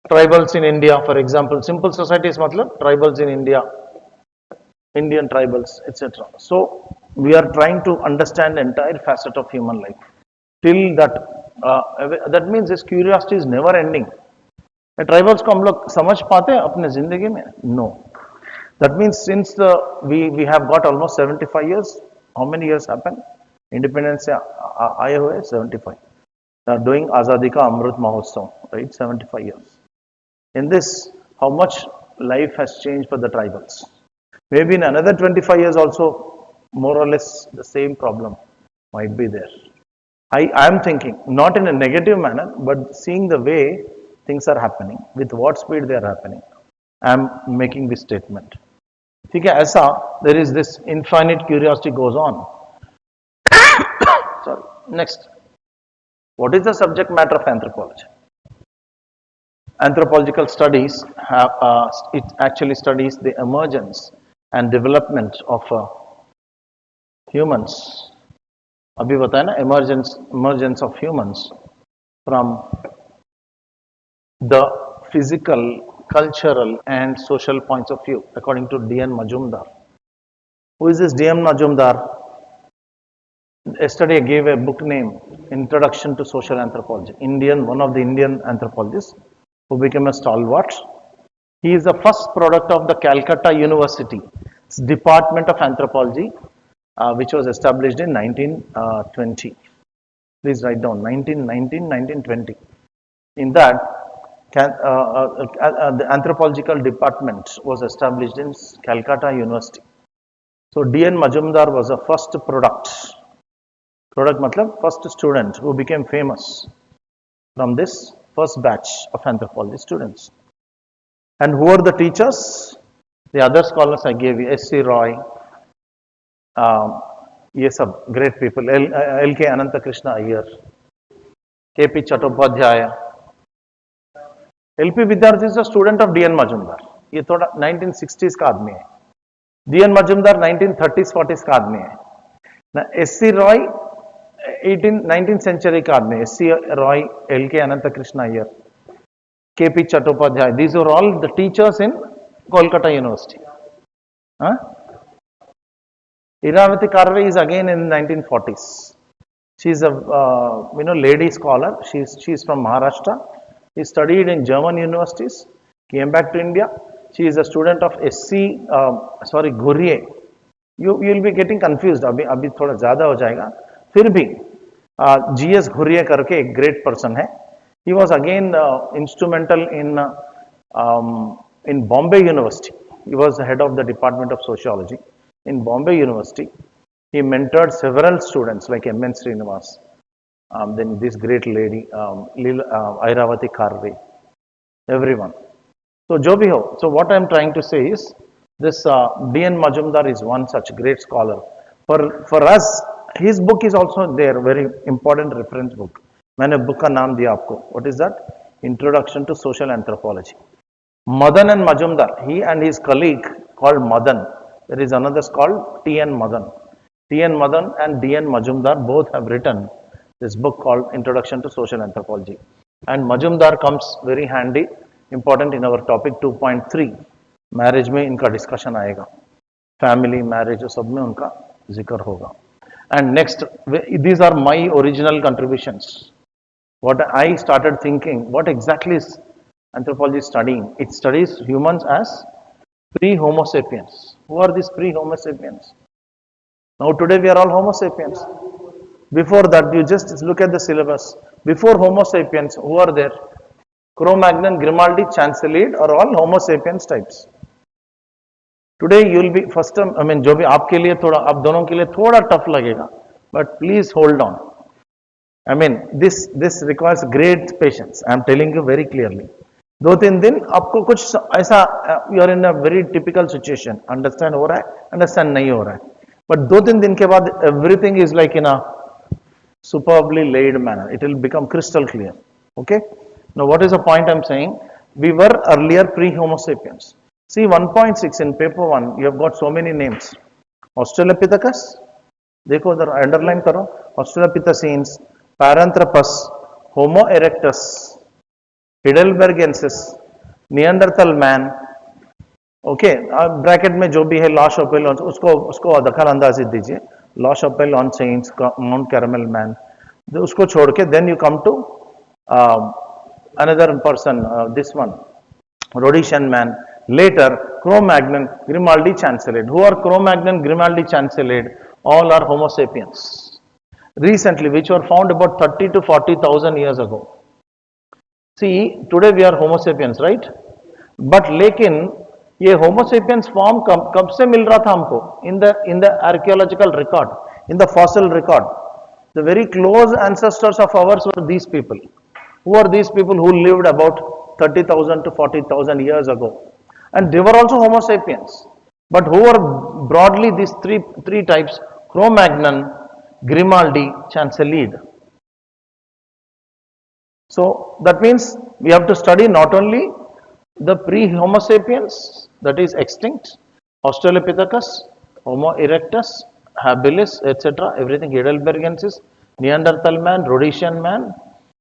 tribals in India, for example, simple societies matlab tribals in India, Indian tribals, etc. So we are trying to understand the entire facet of human life. Till that, that means this curiosity is never ending. Tribals को हम लोग समझ पाते हैं अपने जिंदगी में? No. That means since we have got almost 75 years. How many years happen? Independence से आए हुए 75. Doing Azadi ka Amrit Mahotsav, right? 75 years. In this, how much life has changed for the tribals? Maybe in another 25 years also, more or less the same problem might be there. I am thinking, not in a negative manner, but seeing the way things are happening, with what speed they are happening, I am making this statement. ठीक है, ऐसा there is this infinite curiosity goes on. Sorry. Next, what is the subject matter of anthropology? Anthropological studies have it actually studies the emergence and development of humans. अभी बताया ना, emergence of humans from the physical, cultural and social points of view, according to D.N. Majumdar. Who is this D.N. Majumdar? Yesterday I gave a book name, Introduction to Social Anthropology. One of the Indian anthropologists who became a stalwart. He is the first product of the Calcutta University's Department of Anthropology, which was established in 1920. Please write down 1920. In that, the anthropological department was established in Calcutta University. So D.N. Majumdar was the first product. Product matlab first student who became famous from this first batch of anthropology students. And who are the teachers? The other scholars I gave you, S.C. Roy, ये सब great people, L.K. Ananta Krishna Iyer, K.P. Chattopadhyaya. LP Vidyarthi is a student of DN Majumdar. ये थोड़ा 1960s का आदमी है. DN Majumdar 1930s 40s का आदमी है ना. एससी रॉय 19th सेंचुरी का आदमी है. SC Roy, LK Ananta Krishna Iyer, KP Chattopadhyay, these are all the teachers in Kolkata university. Irawati Karve is again in 1940s. She is a lady scholar. She is from Maharashtra. He studied in German universities, came back to India. She is a student of Ghurye. You will be getting confused. अभी थोड़ा ज़्यादा हो जाएगा. फिर भी G.S. Ghurye करके एक great person है. He was again instrumental in Bombay University. He was the head of the Department of Sociology in Bombay University. He mentored several students like M.N. Srinivas. Then this great lady, Airavati Karve, everyone. So, jo bhi ho. So, what I am trying to say is, this D.N. Majumdar is one such great scholar. For us, his book is also there, very important reference book. मैंने book का नाम दिया आपको. What is that? Introduction to Social Anthropology. Madan and Majumdar, he and his colleague called Madan. There is another called T.N. Madan. T.N. Madan and D.N. Majumdar both have written this book called Introduction to Social Anthropology. And Majumdar comes very handy, important in our topic 2.3. Marriage में इनका discussion आएगा. Family, marriage, सब में उनका जिक्र होगा. And next, these are my original contributions. What I started thinking, what exactly is anthropology studying? It studies humans as pre-Homo sapiens. Who are these pre-Homo sapiens? Now today we are all Homo sapiens. Before that, you just look at the syllabus. Before Homo sapiens, who are there? Cro-Magnon, Grimaldi, Chancellier are all Homo sapiens types. Today you will be first time, जो भी आपके लिए थोड़ा, आप दोनों के लिए थोड़ा tough लगेगा, but please hold on. This requires great patience. I am telling you very clearly. 2-3 दिन आपको कुछ ऐसा, you are in a very typical situation. Understand हो रहा है, understand नहीं हो रहा है. But 2-3 दिन के बाद everything is like in a superbly laid manner. It will become crystal clear. Okay. Now, what is the point I am saying? We were earlier pre-Homo sapiens. See 1.6 in paper 1, you have got so many names. Australopithecus, देखो उधर underline करो, australopithecines, Paranthropus, Homo erectus, heidelbergensis, Neanderthal man, okay, bracket में जो भी है law शोपेल उसको उसको दखल अंदाजी दीजिए, लॉ शोपेल ऑन सेंट्स, माउंट कैरमल मैन, उसको छोड़ के then you come to another person, this one Rhodesian man, later Cro-Magnon, Grimaldi Chancelid. Who are Cro-Magnon, Grimaldi Chancelid? All are Homo sapiens. Recently, which were found about 30 to 40,000 years ago. See, today we are Homo sapiens, right? But लेकिन ये Homo sapiens form कब से मिल रहा था हमको? In the archaeological record, in the fossil record. The very close ancestors of ours were these people. Who are these people who lived about 30,000 to 40,000 years ago? And they were also Homo sapiens. But who were broadly these three types? Cro-Magnon, Grimaldi, Chancelid. So that means we have to study not only the pre-Homo sapiens, that is extinct, Australopithecus, Homo erectus, habilis, etc., everything, Heidelbergensis, Neanderthal man, Rhodesian man,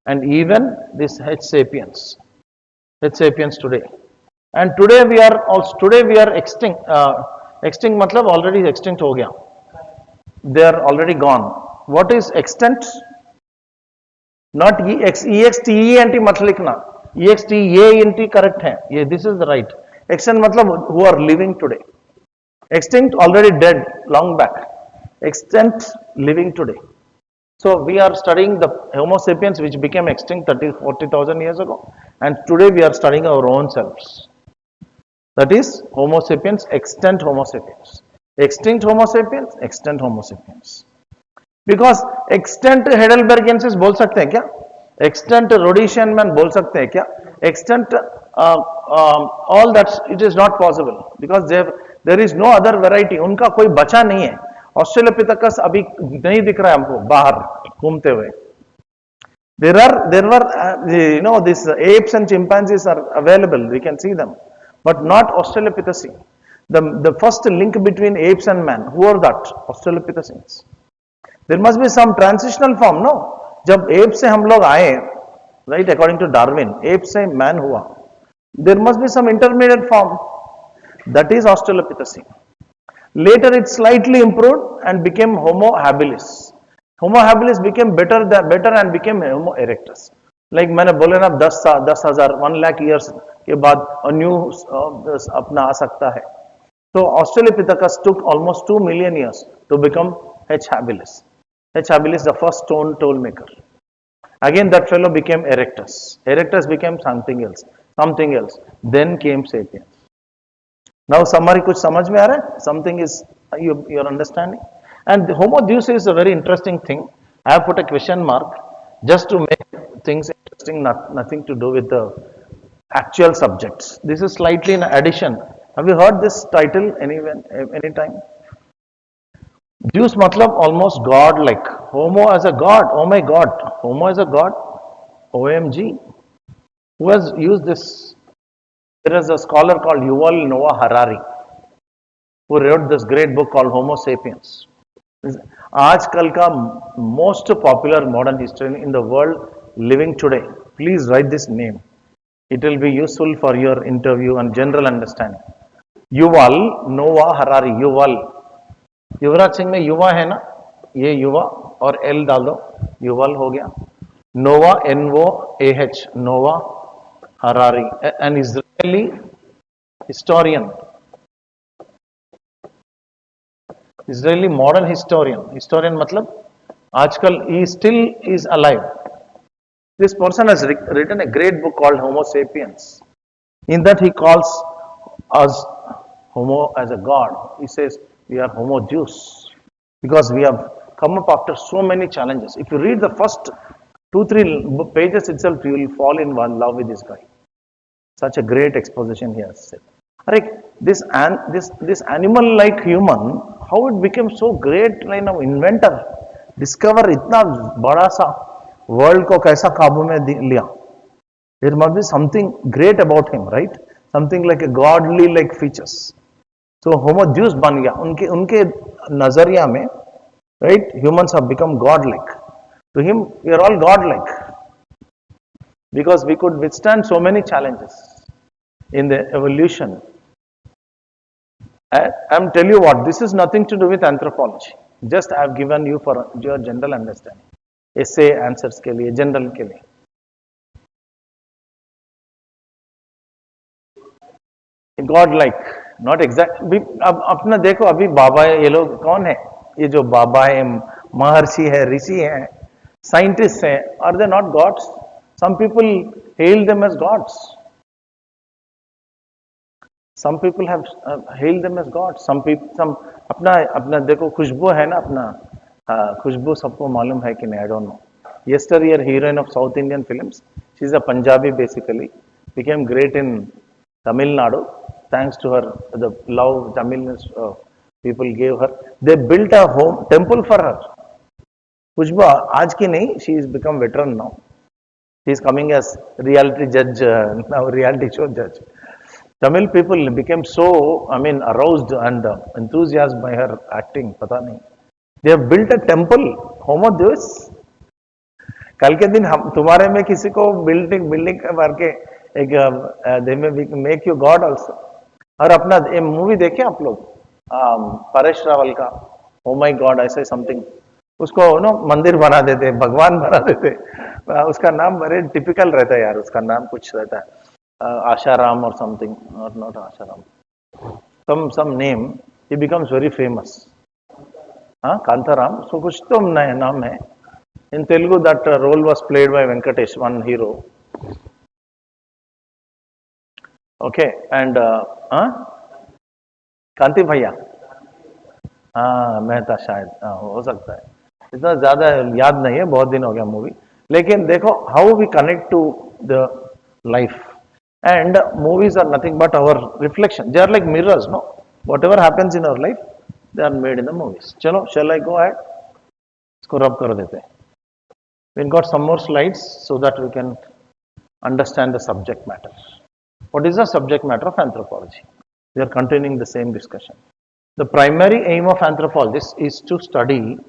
and even this H sapiens today. And today we are extinct. Extinct matlab already extinct ho gaya. They are already gone. What is extinct? Not EXTENT मत लिखना, EXTENT correct है, ये this is the right. Extinct मतलब who are living today. Extinct already dead long back. Extinct living today. So we are studying the Homo sapiens which became extinct 40,000 years ago, and today we are studying our own selves. That is Homo sapiens, extant Homo sapiens. Extinct Homo sapiens, extant Homo sapiens. Because extant heidelbergensis बोल सकते हैं क्या? Extent Rhodesian man बोल सकते हैं क्या? Extent all that it is not possible because there is no other variety. उनका कोई बचा नहीं है. ऑस्ट्रेलोपिथेकस अभी नहीं दिख रहा है हमको बाहर घूमते हुए. there were this apes and chimpanzees are available, we can see them, but not Australopithecine. The first link between apes and man, who are that? Australopithecines. There must be some transitional form, no? जब app से हम लोग आए, right, according to Darwin, app से man हुआ. There must be some intermediate form. That is Australopithecine. Later it slightly improved and became Homo habilis. Homo habilis became better and became Homo erectus. Like मैंने बोले ना 10,000 1 lakh years के बाद a new अपना आ सकता है. So Australopithecus took almost 2 million years to become H. habilis. H. habilis, the first stone tool maker. Again, that fellow became erectus. Erectus became something else. Then came sapiens. Now, summary कुछ समझ में आ रहा है? Something is you're understanding. And the Homo Deus is a very interesting thing. I have put a question mark just to make things interesting, nothing to do with the actual subjects. This is slightly an addition. Have you heard this title any time? Deus matlab almost God-like. Homo as a God. Oh my God. Homo as a God. OMG. Who has used this? There is a scholar called Yuval Noah Harari who wrote this great book called Homo Sapiens. आजकल का most popular modern historian in the world living today. Please write this name. It will be useful for your interview and general understanding. Yuval Noah Harari. Yuval. Yuvraj Singh में युवा है ना, ये युवा और L डाल दो, युवल हो गया. Noah NOAH, Noah Harari, an Israeli historian, Israeli modern historian मतलब आजकल he still is alive. This person has written a great book called Homo Sapiens. In that he calls us Homo as a god. He says we are Homo Deus because we have come up after so many challenges. If you read the first 2-3 pages itself, you will fall in love with this guy. Such a great exposition he has said. This animal-like human, how it became so great, like now inventor, discover इतना बड़ा सा world को कैसा काबू में लिया. There must be something great about him, right? Something like a godly like features. So homo deus बन गया उनके उनके नजरिया में, right? Humans have become godlike. To him, we are all godlike because we could withstand so many challenges in the evolution. I'm telling you what, this is nothing to do with anthropology. Just I have given you for your general understanding. Essay answers के लिए, general के लिए. God like not exact अब अपना देखो अभी बाबा ये लोग कौन है, ये जो बाबा है, महर्षि है, ऋषि है, साइंटिस्ट है, are they not gods? Some people hail them as gods, some people have hail them as gods, some people some अपना अपना देखो खुशबू है ना अपना, खुशबू सबको मालूम है कि नहीं, I don't know. Yesteryear heroine of South Indian films, she's a Punjabi basically, became great in Tamil Nadu thanks to her the love Tamil people gave her. They built a home temple for her. Khushbu आज की नहीं, she is become veteran now. She is coming as reality judge now, reality show judge. Tamil people became so, I mean, aroused and enthusiased by her acting. पता नहीं. They have built a temple. Homo Deus. कल के दिन हम तुम्हारे में किसी को बिल्डिंग बिल्डिंग मार के एक दे में मेक यू गॉड आल्सो. और अपना ये मूवी देखे आप लोग, परेश रावल का ओ माय गॉड ऐसे समथिंग, उसको नो मंदिर बना देते, भगवान बना देते. उसका नाम बड़े टिपिकल रहता है यार, उसका नाम कुछ रहता है, आशाराम और समथिंग, और not Asaram, some name, he becomes very famous. हाँ कांताराम, सो कुछ तो नाम है. In Telugu, that role was played by Venkatesh, one hero. Okay, and कांति भैया, हाँ मेहता शायद, हो सकता है, इतना ज़्यादा याद नहीं है, बहुत दिन हो गया मूवी. लेकिन देखो how we connect to the life, and movies are nothing but our reflection. They are like mirrors, no, whatever happens in our life they are made in the movies. चलो shall आई go ahead, इसको रब कर देते हैं. We've got some more slides so that we can understand the subject matter. What is the subject matter of anthropology? We are continuing the same discussion. The primary aim of anthropologists is to study,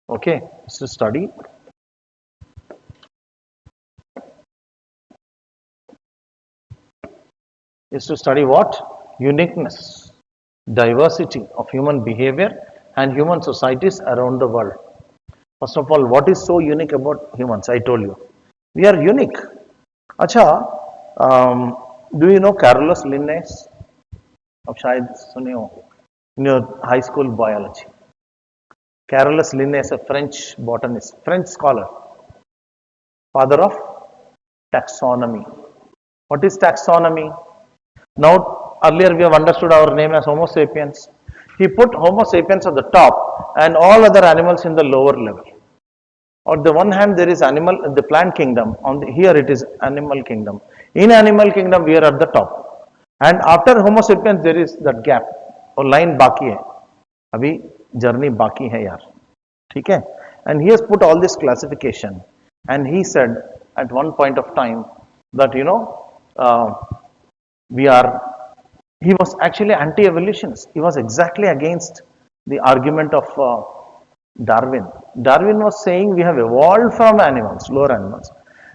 okay, is to study what? Uniqueness, diversity of human behavior and human societies around the world. First of all, what is so unique about humans? I told you, we are unique. अच्छा, do you know Carolus Linnaeus? अब शायद सुने हो in your high school biology. Carolus Linnaeus, a French botanist, French scholar, father of taxonomy. What is taxonomy? Now, earlier we have understood our name as Homo sapiens. He put Homo sapiens at the top and all other animals in the lower level. On the one hand, there is animal, the plant kingdom. On the, here it is animal kingdom. In animal kingdom, we are at the top. And after Homo sapiens, there is that gap or line बाकी है. अभी journey बाकी है यार. ठीक है? And he has put all this classification. And he said at one point of time that he was actually anti-evolutionist. He was exactly against the argument of Darwin. Darwin was saying we have evolved from animals, lower animals.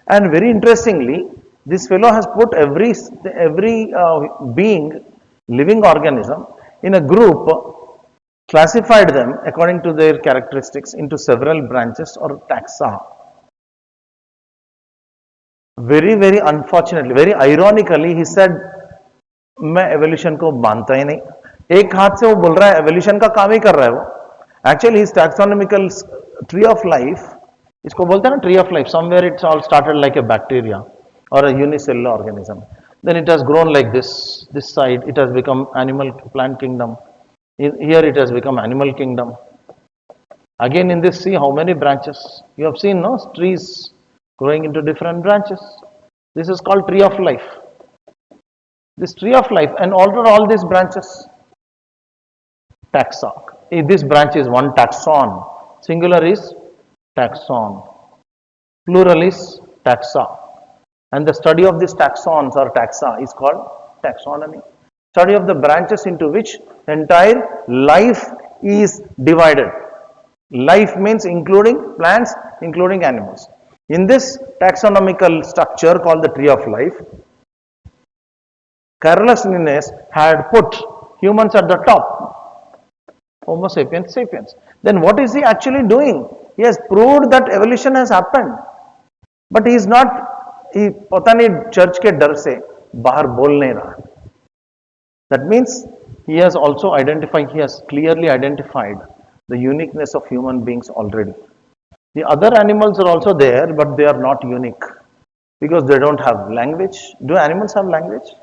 And very interestingly, this fellow has put every being, living organism in a group, classified them according to their characteristics into several branches or taxa. Very, very unfortunately, very ironically, he said, मैं evolution को मानता ही नहीं. एक हाथ से वो बोल रहा है एवोल्यूशन का काम ही कर रहा है वो. Actually his taxonomical tree of life, इसको बोलते हैं ना tree of life. Somewhere it's all started like a bacteria or a unicellular organism. Then it has grown like this. This side it has become animal plant kingdom. Here it has become animal kingdom. Again in this, see how many branches. You have seen, no, trees growing into different branches. This is called tree of life. This tree of life, and all these branches, taxa. This branch is one taxon. Singular is taxon. Plural is taxa. And the study of these taxons or taxa is called taxonomy. Study of the branches into which the entire life is divided. Life means including plants, including animals. In this taxonomical structure called the tree of life, Carolus Linnaeus had put humans at the top, Homo sapiens sapiens. Then what is he actually doing? He has proved that evolution has happened. But he is not, he पता नहीं church के डर से बाहर बोल नहीं रहा. That means he has also identified, he has clearly identified the uniqueness of human beings already. The other animals are also there, but they are not unique because they don't have language. Do animals have language?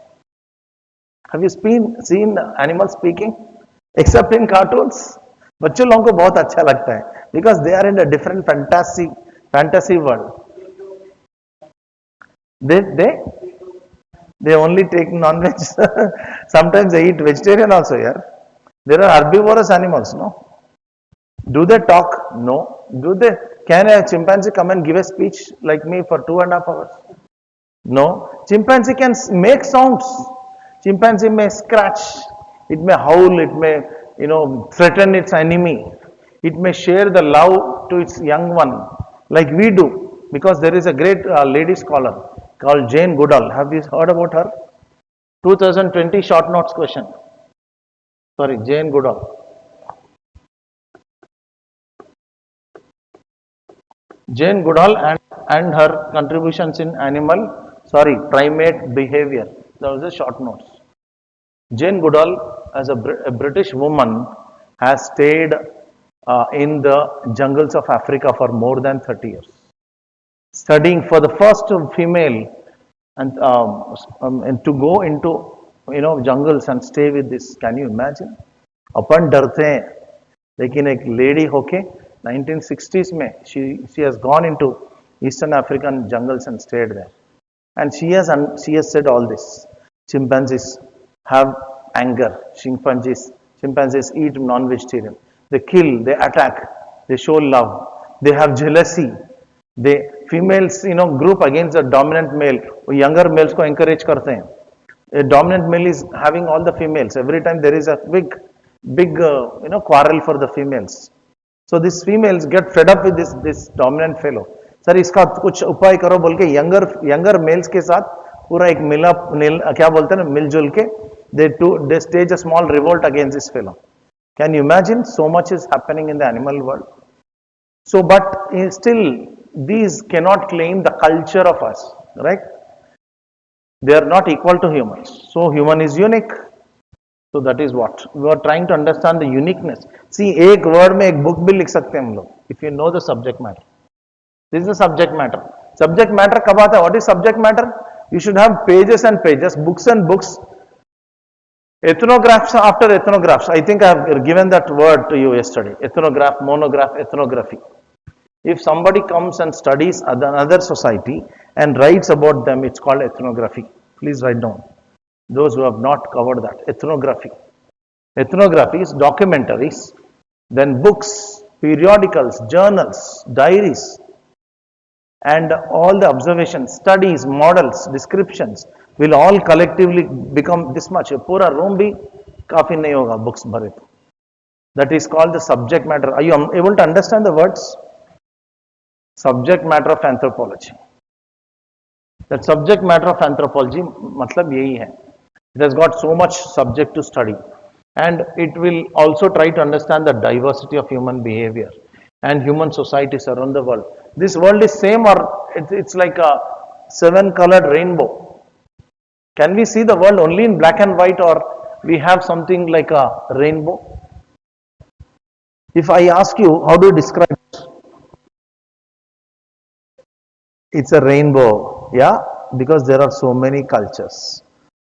Have you seen animals speaking? Except in cartoons. बच्चों लोगों को बहुत अच्छा लगता है because they are in a different fantasy world. They only take non-veg. Sometimes they eat vegetarian also. Yeah, there are herbivorous animals. No. Do they talk? No. Do they? Can a chimpanzee come and give a speech like me for 2.5 hours? No. Chimpanzee can make sounds. Chimpanzee may scratch. It may howl. It may, threaten its enemy. It may share the love to its young one, like we do. Because there is a great lady scholar called Jane Goodall. Have you heard about her? 2020 short notes question. Sorry, Jane Goodall. Jane Goodall and her contributions in primate behavior. That was a short notes. Jane Goodall, as a British woman, has stayed in the jungles of Africa for more than 30 years. Studying for the first female and to go into jungles and stay with this. Can you imagine? अपन डरते हैं लेकिन एक lady होके 1960s में she has gone into Eastern African jungles and stayed there, and she has said all this. Chimpanzees have anger. Chimpanzees eat non-vegetarian. They kill. They attack. They show love. They have jealousy. They females group against the dominant male. Younger males को encourage करते हैं. A dominant male is having all the females. Every time there is a big quarrel for the females. So these females get fed up with this dominant fellow. Sir इसका कुछ उपाय करो बोल के younger males के साथ पूरा एक क्या बोलते हैं मिलजुल के they stage a small revolt against this fellow. Can you imagine? So much is happening in the animal world. So, but still these cannot claim the culture of us, right? They are not equal to humans. So human is unique. So that is what we are trying to understand, the uniqueness. See, एक word में एक book भी लिख सकते हैं हम लोग. If you know the subject matter. This is the subject matter. Subject matter कब आता है? What is subject matter? You should have pages and pages, books and books. Ethnographs after ethnographs. I think I have given that word to you yesterday. Ethnograph, monograph, ethnography. If somebody comes and studies another society and writes about them, it's called ethnography. Please write down. Those who have not covered that. Ethnography. Ethnography is documentaries, then books, periodicals, journals, diaries, and all the observations, studies, models, descriptions will all collectively become this much. Pura room bhi kafi nahi hoga books bhare to. That is called the subject matter. Are you able to understand the words? Subject matter of anthropology. That subject matter of anthropology matlab yahi hai. It has got so much subject to study, and it will also try to understand the diversity of human behavior and human societies around the world. This world is same, or it's like a 7-colored rainbow. Can we see the world only in black and white, or we have something like a rainbow? If I ask you, how do you describe it? It's a rainbow, yeah, because there are so many cultures,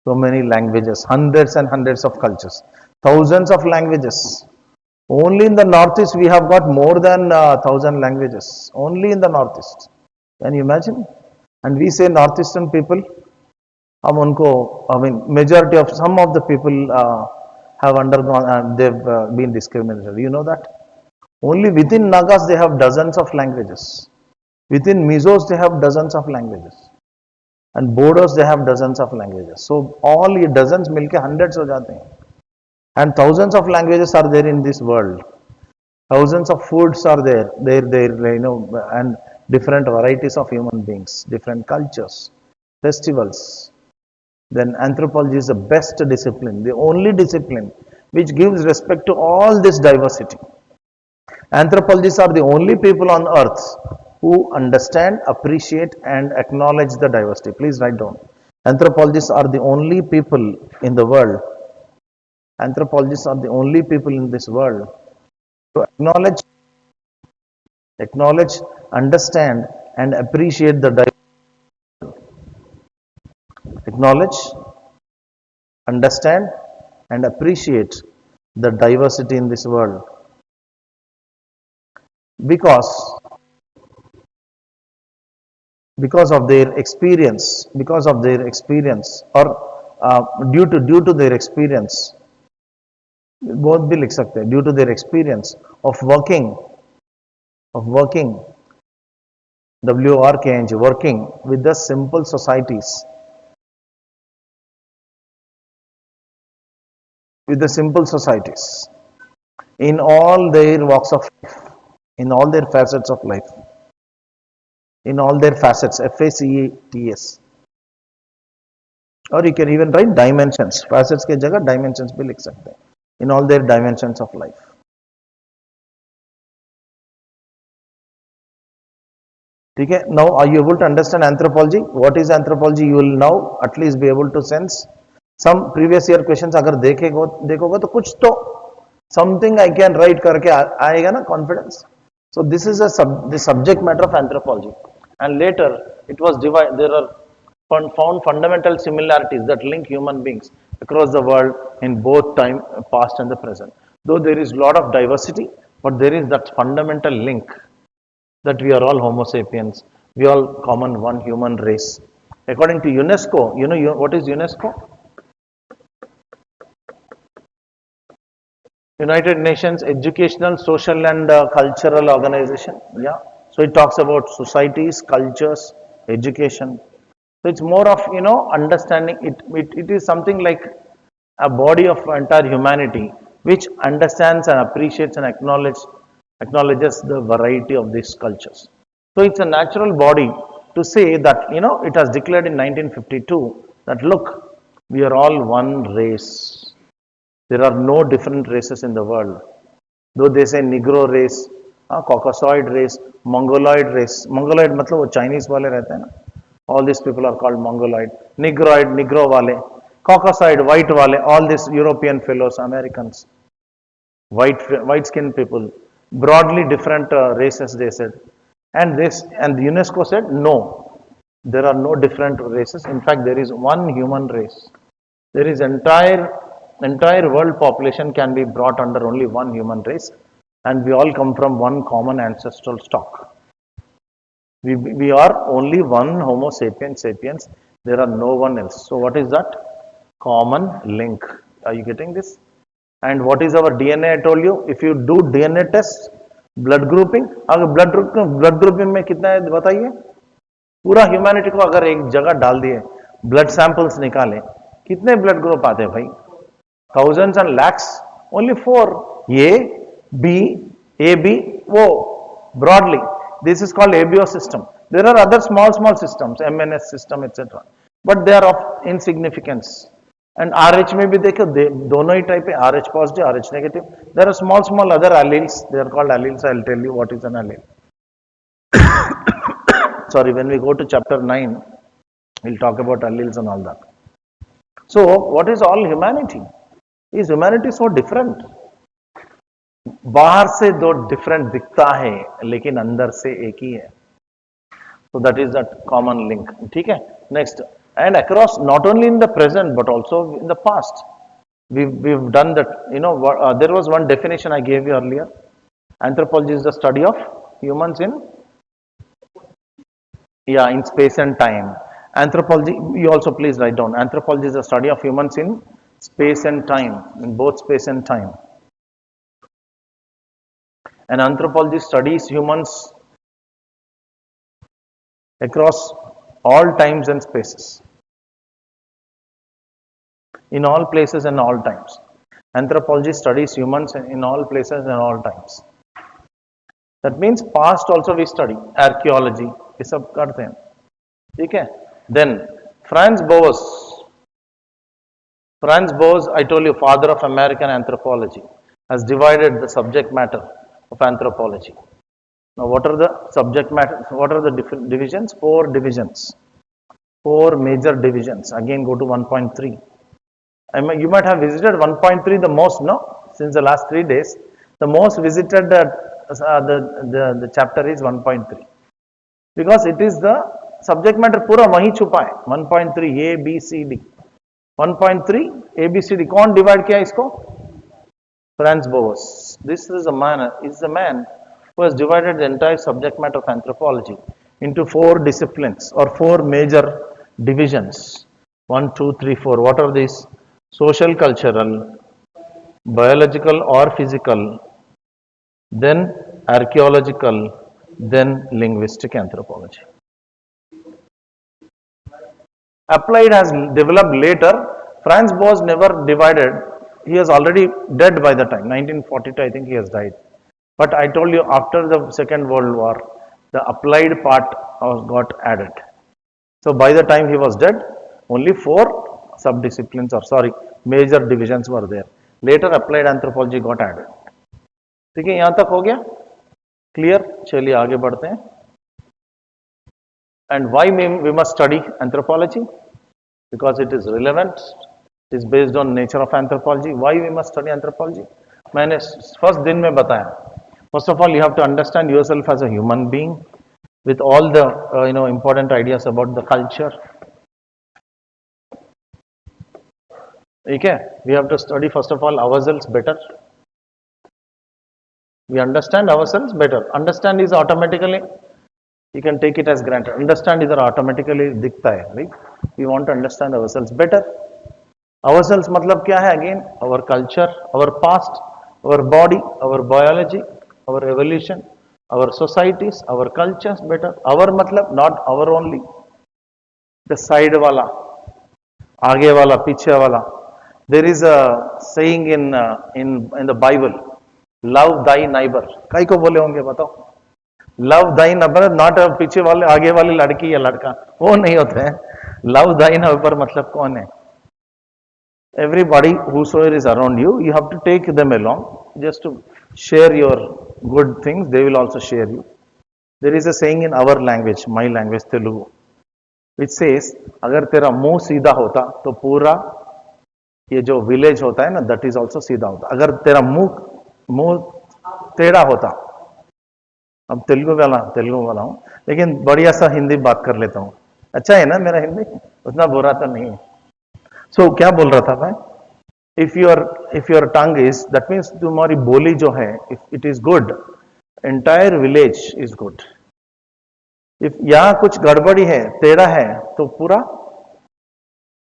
so many languages, hundreds and hundreds of cultures, thousands of languages. Only in the Northeast we have got more than 1,000 languages. Only in the Northeast. Can you imagine? And we say Northeastern people, majority of some of the people have undergone, they've been discriminated. You know that? Only within Nagas they have dozens of languages. Within Mizos they have dozens of languages. And Bodos, they have dozens of languages. So all ये dozens मिलके hundreds हो जाते हैं. And thousands of languages are there in this world. Thousands of foods are there. And different varieties of human beings, different cultures, festivals. Then anthropology is the best discipline, the only discipline which gives respect to all this diversity. Anthropologists are the only people on earth who understand, appreciate, and acknowledge the diversity. Please write down. Anthropologists are the only people in the world. Anthropologists are the only people in this world to acknowledge, understand, and appreciate the diversity. Acknowledge, understand, and appreciate the diversity in this world because because of their experience, or due to their experience, both भी लिख सकते हैं, due to their experience of working working with the simple societies, in all their walks of life, in all their facets of life, in all their facets, FACETS. Or you can even write dimensions. Facets के जगह dimensions भी लिख सकते हैं. In all their dimensions of life. ठीक है? Now are you able to understand anthropology? What is anthropology? You will now at least be able to sense. Some previous year questions अगर देखोगे तो कुछ तो something I can write करके आएगा ना confidence. So this is the subject matter of anthropology. And later it was divided. There are found fundamental similarities that link human beings across the world in both time, past and the present. Though there is a lot of diversity, but there is that fundamental link that we are all Homo sapiens, we all common one human race. According to UNESCO, you know what is UNESCO? United Nations Educational, Social and Cultural Organization. Yeah. So it talks about societies, cultures, education. So it's more of, understanding. It is something like a body of entire humanity which understands and appreciates and acknowledges the variety of these cultures. So it's a natural body to say that, it has declared in 1952 that look, we are all one race. There are no different races in the world. Though they say Negro race, Caucasoid race, Mongoloid race. Mongoloid मतलब वो Chinese वाले रहते हैं ना. All these people are called Mongoloid. Negroid, Negro वाले. Caucasoid, white वाले. All these European fellows, Americans. White skinned people. Broadly different races, they said. And UNESCO said, no, there are no different races. In fact, there is one human race. There is entire world population can be brought under only one human race, and we all come from one common ancestral stock. We are only one Homo sapiens. There are no one else. So what is that? Common link. Are you getting this? And what is our DNA? I told you, if you do DNA test, blood grouping, अगर blood grouping में कितना है बताइए? पूरा humanity को अगर एक जगह डाल दिए, ब्लड सैंपल्स निकालें, कितने ब्लड ग्रुप आते हैं भाई? Thousands and lakhs, only 4. A, B, AB, O, broadly. This is called ABO system. There are other small systems, MNS system, etc. But they are of insignificance. And RH में भी देखो, दोनों ही type है, RH positive, RH negative. There are small other alleles. They are called alleles. I'll tell you what is an allele. Sorry, when we go to chapter 9, we'll talk about alleles and all that. So, what is all humanity? Is humanity so different? बाहर से दो different दिखता है, लेकिन अंदर से एक ही है. So that is that common link. ठीक है? Next, and across not only in the present but also in the past, we've done that. There was one definition I gave you earlier. Anthropology is the study of humans in space and time. Anthropology, you also please write down. Anthropology is the study of humans in space and time, in both space and time. And anthropology studies humans across all times and spaces, in all places and all times. Anthropology studies humans in all places and all times. That means past also we study, archaeology, ये सब करते हैं, ठीक है? Then Franz Boas, I told you, father of American anthropology, has divided the subject matter of anthropology. Now, what are the subject matter? What are the divisions? 4 divisions, 4 major divisions. Again, go to 1.3. You might have visited 1.3 the most, no? Since the last 3 days, the most visited the chapter is 1.3 because it is the subject matter पूरा वहीं छुपा है. 1.3 A B C D. 1.3 A B C D. कौन divide किया इसको? Franz Boas. This is a man who has divided the entire subject matter of anthropology into 4 disciplines or 4 major divisions. 1, 2, 3, 4. What are these? Social, cultural, biological or physical, then archaeological, then linguistic anthropology. Applied has developed later. Franz Boas never divided. He was already dead by the time. 1942, I think he has died. But I told you, after the Second World War, the applied part got added. So by the time he was dead, only 4 subdisciplines, or sorry, major divisions were there. Later applied anthropology got added. ठीक है, यहाँ तक हो गया? Clear? चलिए आगे बढ़ते हैं. And why we must study anthropology? Because it is relevant. It is based on nature of anthropology. Why we must study anthropology? मैंने first दिन में बताया. First of all, you have to understand yourself as a human being with all the important ideas about the culture. Okay, we have to study first of all ourselves better. We understand ourselves better. Understand is automatically, you can take it as granted. Understand is automatically दिखता है, right? We want to understand ourselves better. Ourselves मतलब क्या है? Again, our culture, our past, our body, our biology, our evolution, our societies, our cultures better. Our मतलब not our only. The side वाला, आगे वाला, पीछे वाला. There is a saying in the Bible, love thy neighbor. काई को बोले होंगे बताओ? Love thy neighbor, not a पीछे वाले, आगे वाली लड़की या लड़का, वो नहीं होते हैं. Love thy neighbor मतलब कौन है? Everybody whosoever is around you, you have to take them along just to share your good things. They will also share you. There is a saying in our language, my language Telugu, which says, अगर तेरा मुंह सीधा होता तो पूरा ये जो village होता है ना, that is also सीधा होता. अगर तेरा मुंह टेढ़ा होता, अब तेलुगु वाला हूँ, लेकिन बढ़िया सा हिंदी बात कर लेता हूँ. अच्छा है ना मेरा हिंदी? उतना बुरा तो नहीं है. So क्या बोल रहा था मैं? If your tongue is, that means तुम्हारी बोली जो है, if it is good, entire village is good. If यहाँ कुछ गड़बड़ी है, टेढ़ा है, तो पूरा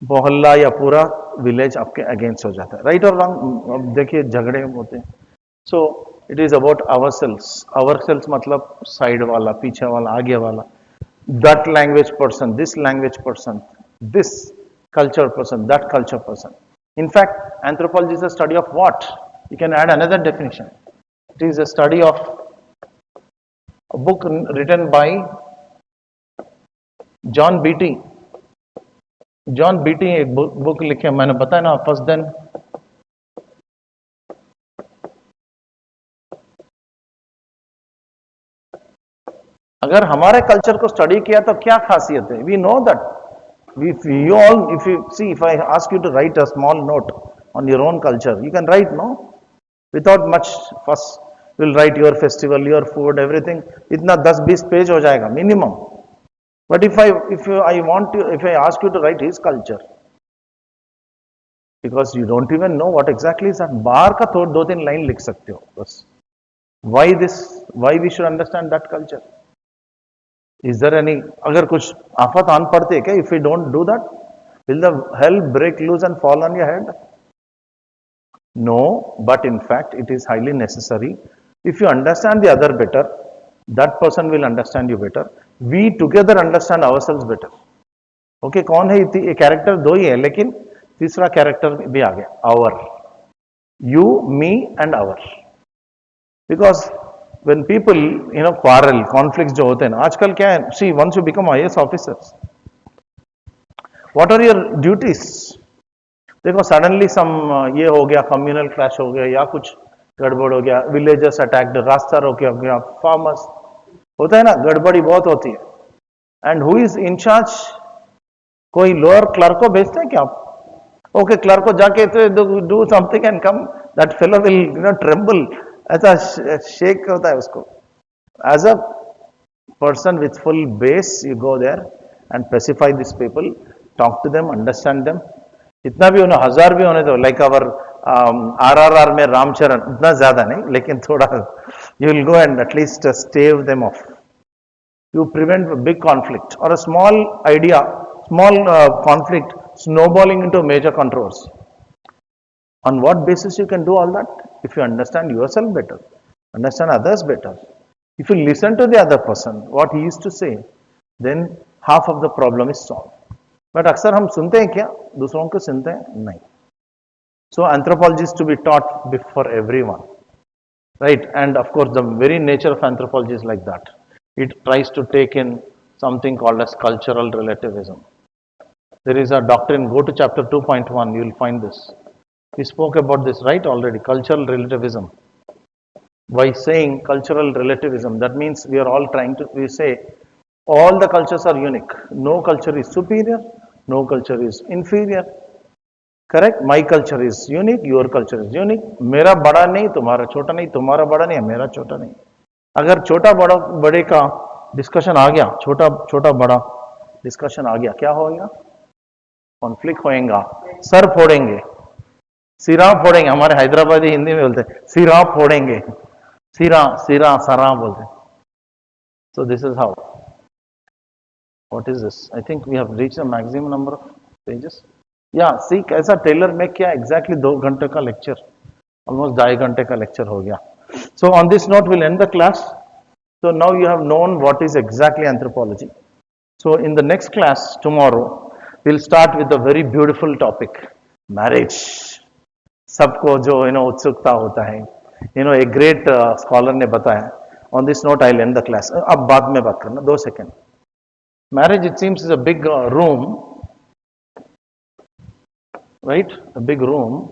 मोहल्ला या पूरा विलेज आपके अगेंस्ट हो जाता है. राइट और रॉन्ग? अब देखिए झगड़े होते हैं. So it is about ourselves मतलब साइड वाला, पीछे वाला, आगे वाला. That language person, this language person, this culture person, that culture person. In fact, anthropology is a study of what? You can add another definition. It is a study of a book written by John Beatty. John Beatty एक book लिखे, मैंने बताया ना first दिन. अगर हमारे culture को study किया तो क्या खासियत है? We know that. If I ask you to write a small note on your own culture, you can write, no? Without much fuss, you'll write your festival, your food, everything. इतना 10-20 page हो जाएगा minimum. But if I ask you to write his culture, because you don't even know what exactly is that, बाहर का 2-3 line लिख सकते हो बस. Why we should understand that culture? Is there any, अगर कुछ आफत आन पड़ती है क्या? If we don't do that, will the hell break loose and fall on your head? No, but in fact it is highly necessary. If you understand the other better, that person will understand you better. We together understand ourselves better. Okay कौन है, ये character दो ही है, लेकिन तीसरा character भी आ गया, our, you me and our. Because when people quarrel, conflicts जो होते हैं ना आजकल क्या है, see once you become IAS officers, what are your duties? देखो सडनली सम ये हो गया, कम्युनल क्लैश हो गया या कुछ गड़बड़ हो गया, विलेजर्स अटैक्ड, रास्ता रोके हो गया, फार्मर्स, होता है ना, गड़बड़ी बहुत होती है. And who is in charge? कोई लोअर क्लर्क को भेजते हैं क्या आप? ओके क्लर्क को जाके do something and come, that fellow will tremble, ऐसा शेक होता है उसको. As a person with full base, you go there and pacify these people, talk to them, understand them. इतना भी होना, 1000 भी होने दो, लाइक अवर RRR में रामचरण, इतना ज्यादा नहीं, लेकिन थोड़ा you will go and at least stave them off. You prevent a big conflict or a small idea, small conflict snowballing into major controversy. On what basis you can do all that? If you understand yourself better, understand others better. If you listen to the other person, what he is to say, then half of the problem is solved. But अक्सर हम सुनते हैं क्या, दूसरों को सुनते हैं नहीं. So anthropology is to be taught for everyone, right? And of course the very nature of anthropology is like that. It tries to take in something called as cultural relativism. There is a doctrine, go to chapter 2.1, you will find this. We spoke about this, right, already, cultural relativism. By saying cultural relativism, that means we are all trying to, we say all the cultures are unique. No culture is superior, no culture is inferior. Correct? My culture is unique, your culture is unique. मेरा बड़ा नहीं, तुम्हारा छोटा नहीं, तुम्हारा बड़ा नहीं, मेरा छोटा नहीं. अगर छोटा बड़ा बड़े का डिस्कशन आ गया, छोटा छोटा बड़ा डिस्कशन आ गया, क्या होगा? कॉन्फ्लिक्ट होएगा, सर फोड़ेंगे, सिरा फोड़ेंगे. हमारे हैदराबादी हिंदी में बोलते हैं सिरा फोड़ेंगे, सिरा सिरा सरा बोलते. So this is how. What is this? I think we have reached the maximum number of pages. Yeah, see कैसा टेलर में क्या exactly 2 घंटे का लेक्चर, almost 2.5 घंटे का लेक्चर हो गया. So on this note we'll end the class. So now you have known what is exactly anthropology. So in the next class tomorrow we'll start with a very beautiful topic, marriage. सबको जो उत्सुकता होता है, एक great scholar ने बताया. On this note I and the class. अब बाद में बात करना, 2 second. Marriage it seems is a big room, right, a big room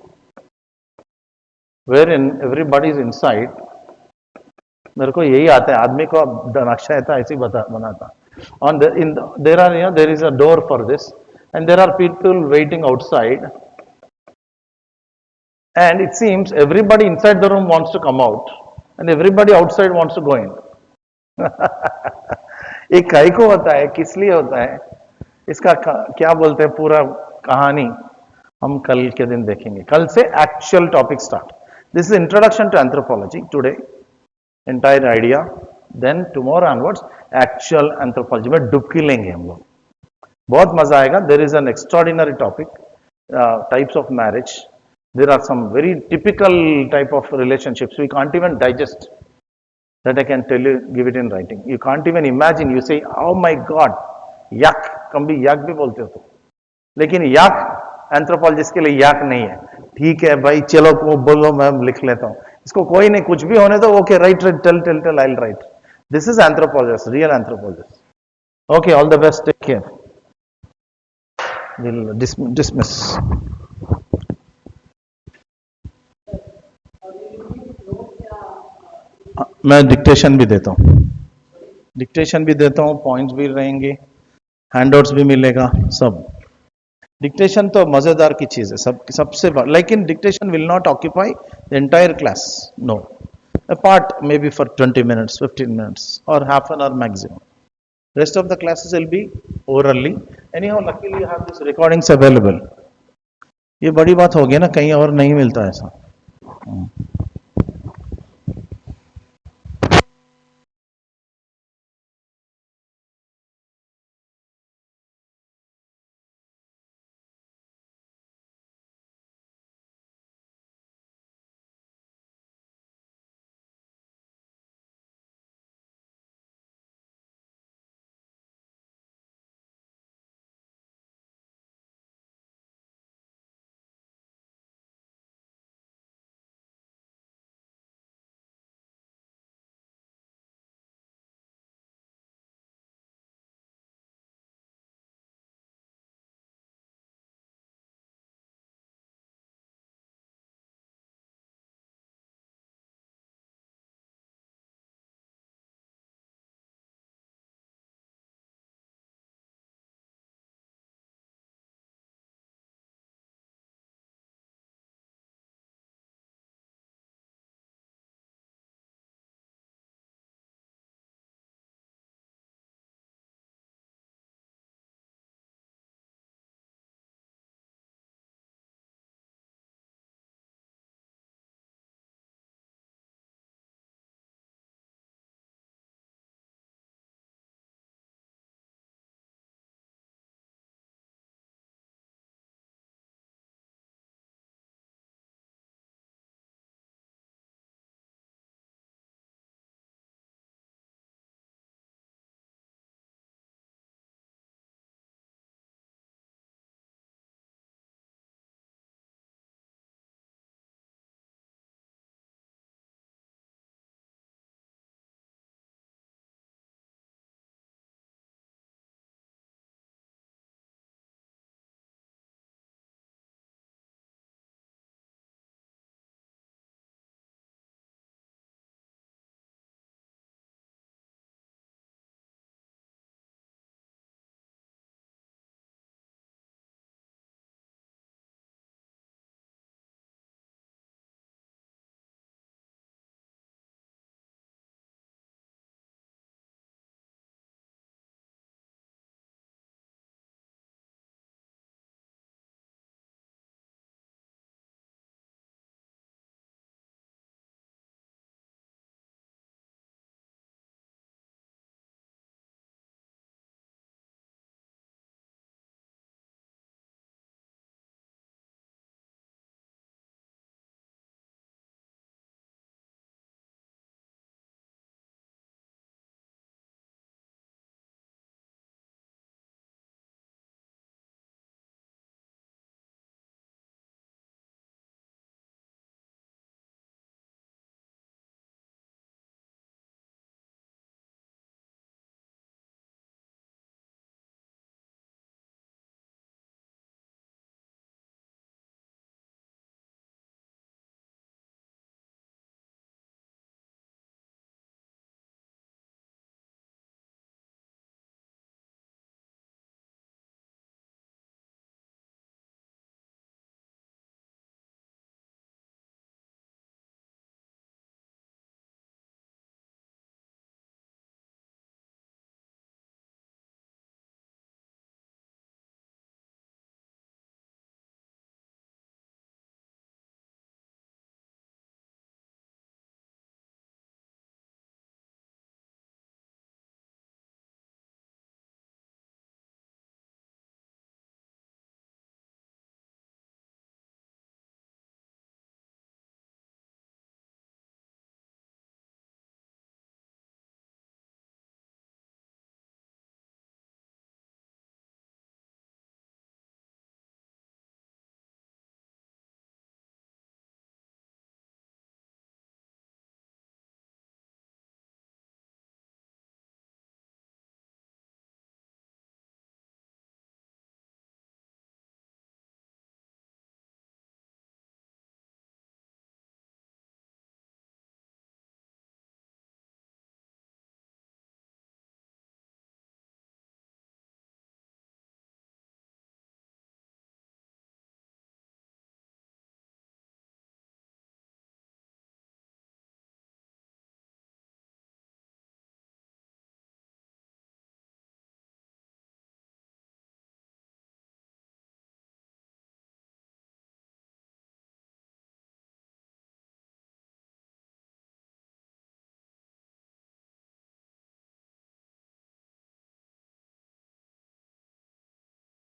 where in everybody is inside. मेरे को यही आता है, आदमी को नक्शा आता है ऐसे ही बनाता. On there is a door for this and there are people waiting outside. And it seems everybody inside the room wants to come out and everybody outside wants to go in. एक काई को होता है, किस लिए होता है, इसका क्या बोलते हैं, पूरा कहानी हम कल के दिन देखेंगे. कल से actual topic start. This is introduction to anthropology today, entire idea. Then tomorrow onwards actual anthropology में डुबकी लेंगे हम लोग, बहुत मजा आएगा. There is an extraordinary topic, types of marriage. There are some very typical type of relationships we can't even digest, that I can tell you, give it in writing. You can't even imagine. You say, oh my God, yuck. कभी yuck भी बोलते हो तो, लेकिन yuck anthropologist के लिए yuck नहीं है. ठीक है भाई, चलो को बोलो, मैं लिख लेता हूँ. इसको कोई नहीं, कुछ भी होने दो. Okay, right, tell I will write. This is anthropologist, real anthropologist. Okay, all the best, take care. Will dismiss. मैं डिक्टेशन भी देता हूँ, पॉइंट्स भी रहेंगे, हैंडआउट्स भी मिलेगा, सब. डिक्टेशन तो मजेदार की चीज है, सबसे बड़ा. लेकिन dictation will not occupy the entire class, no. A part may be for 20 minutes, 15 minutes or half an hour maximum. Rest of the classes will be orally. Anyhow, luckily you have this recordings available. ये बड़ी बात हो गई ना, कहीं और नहीं मिलता ऐसा.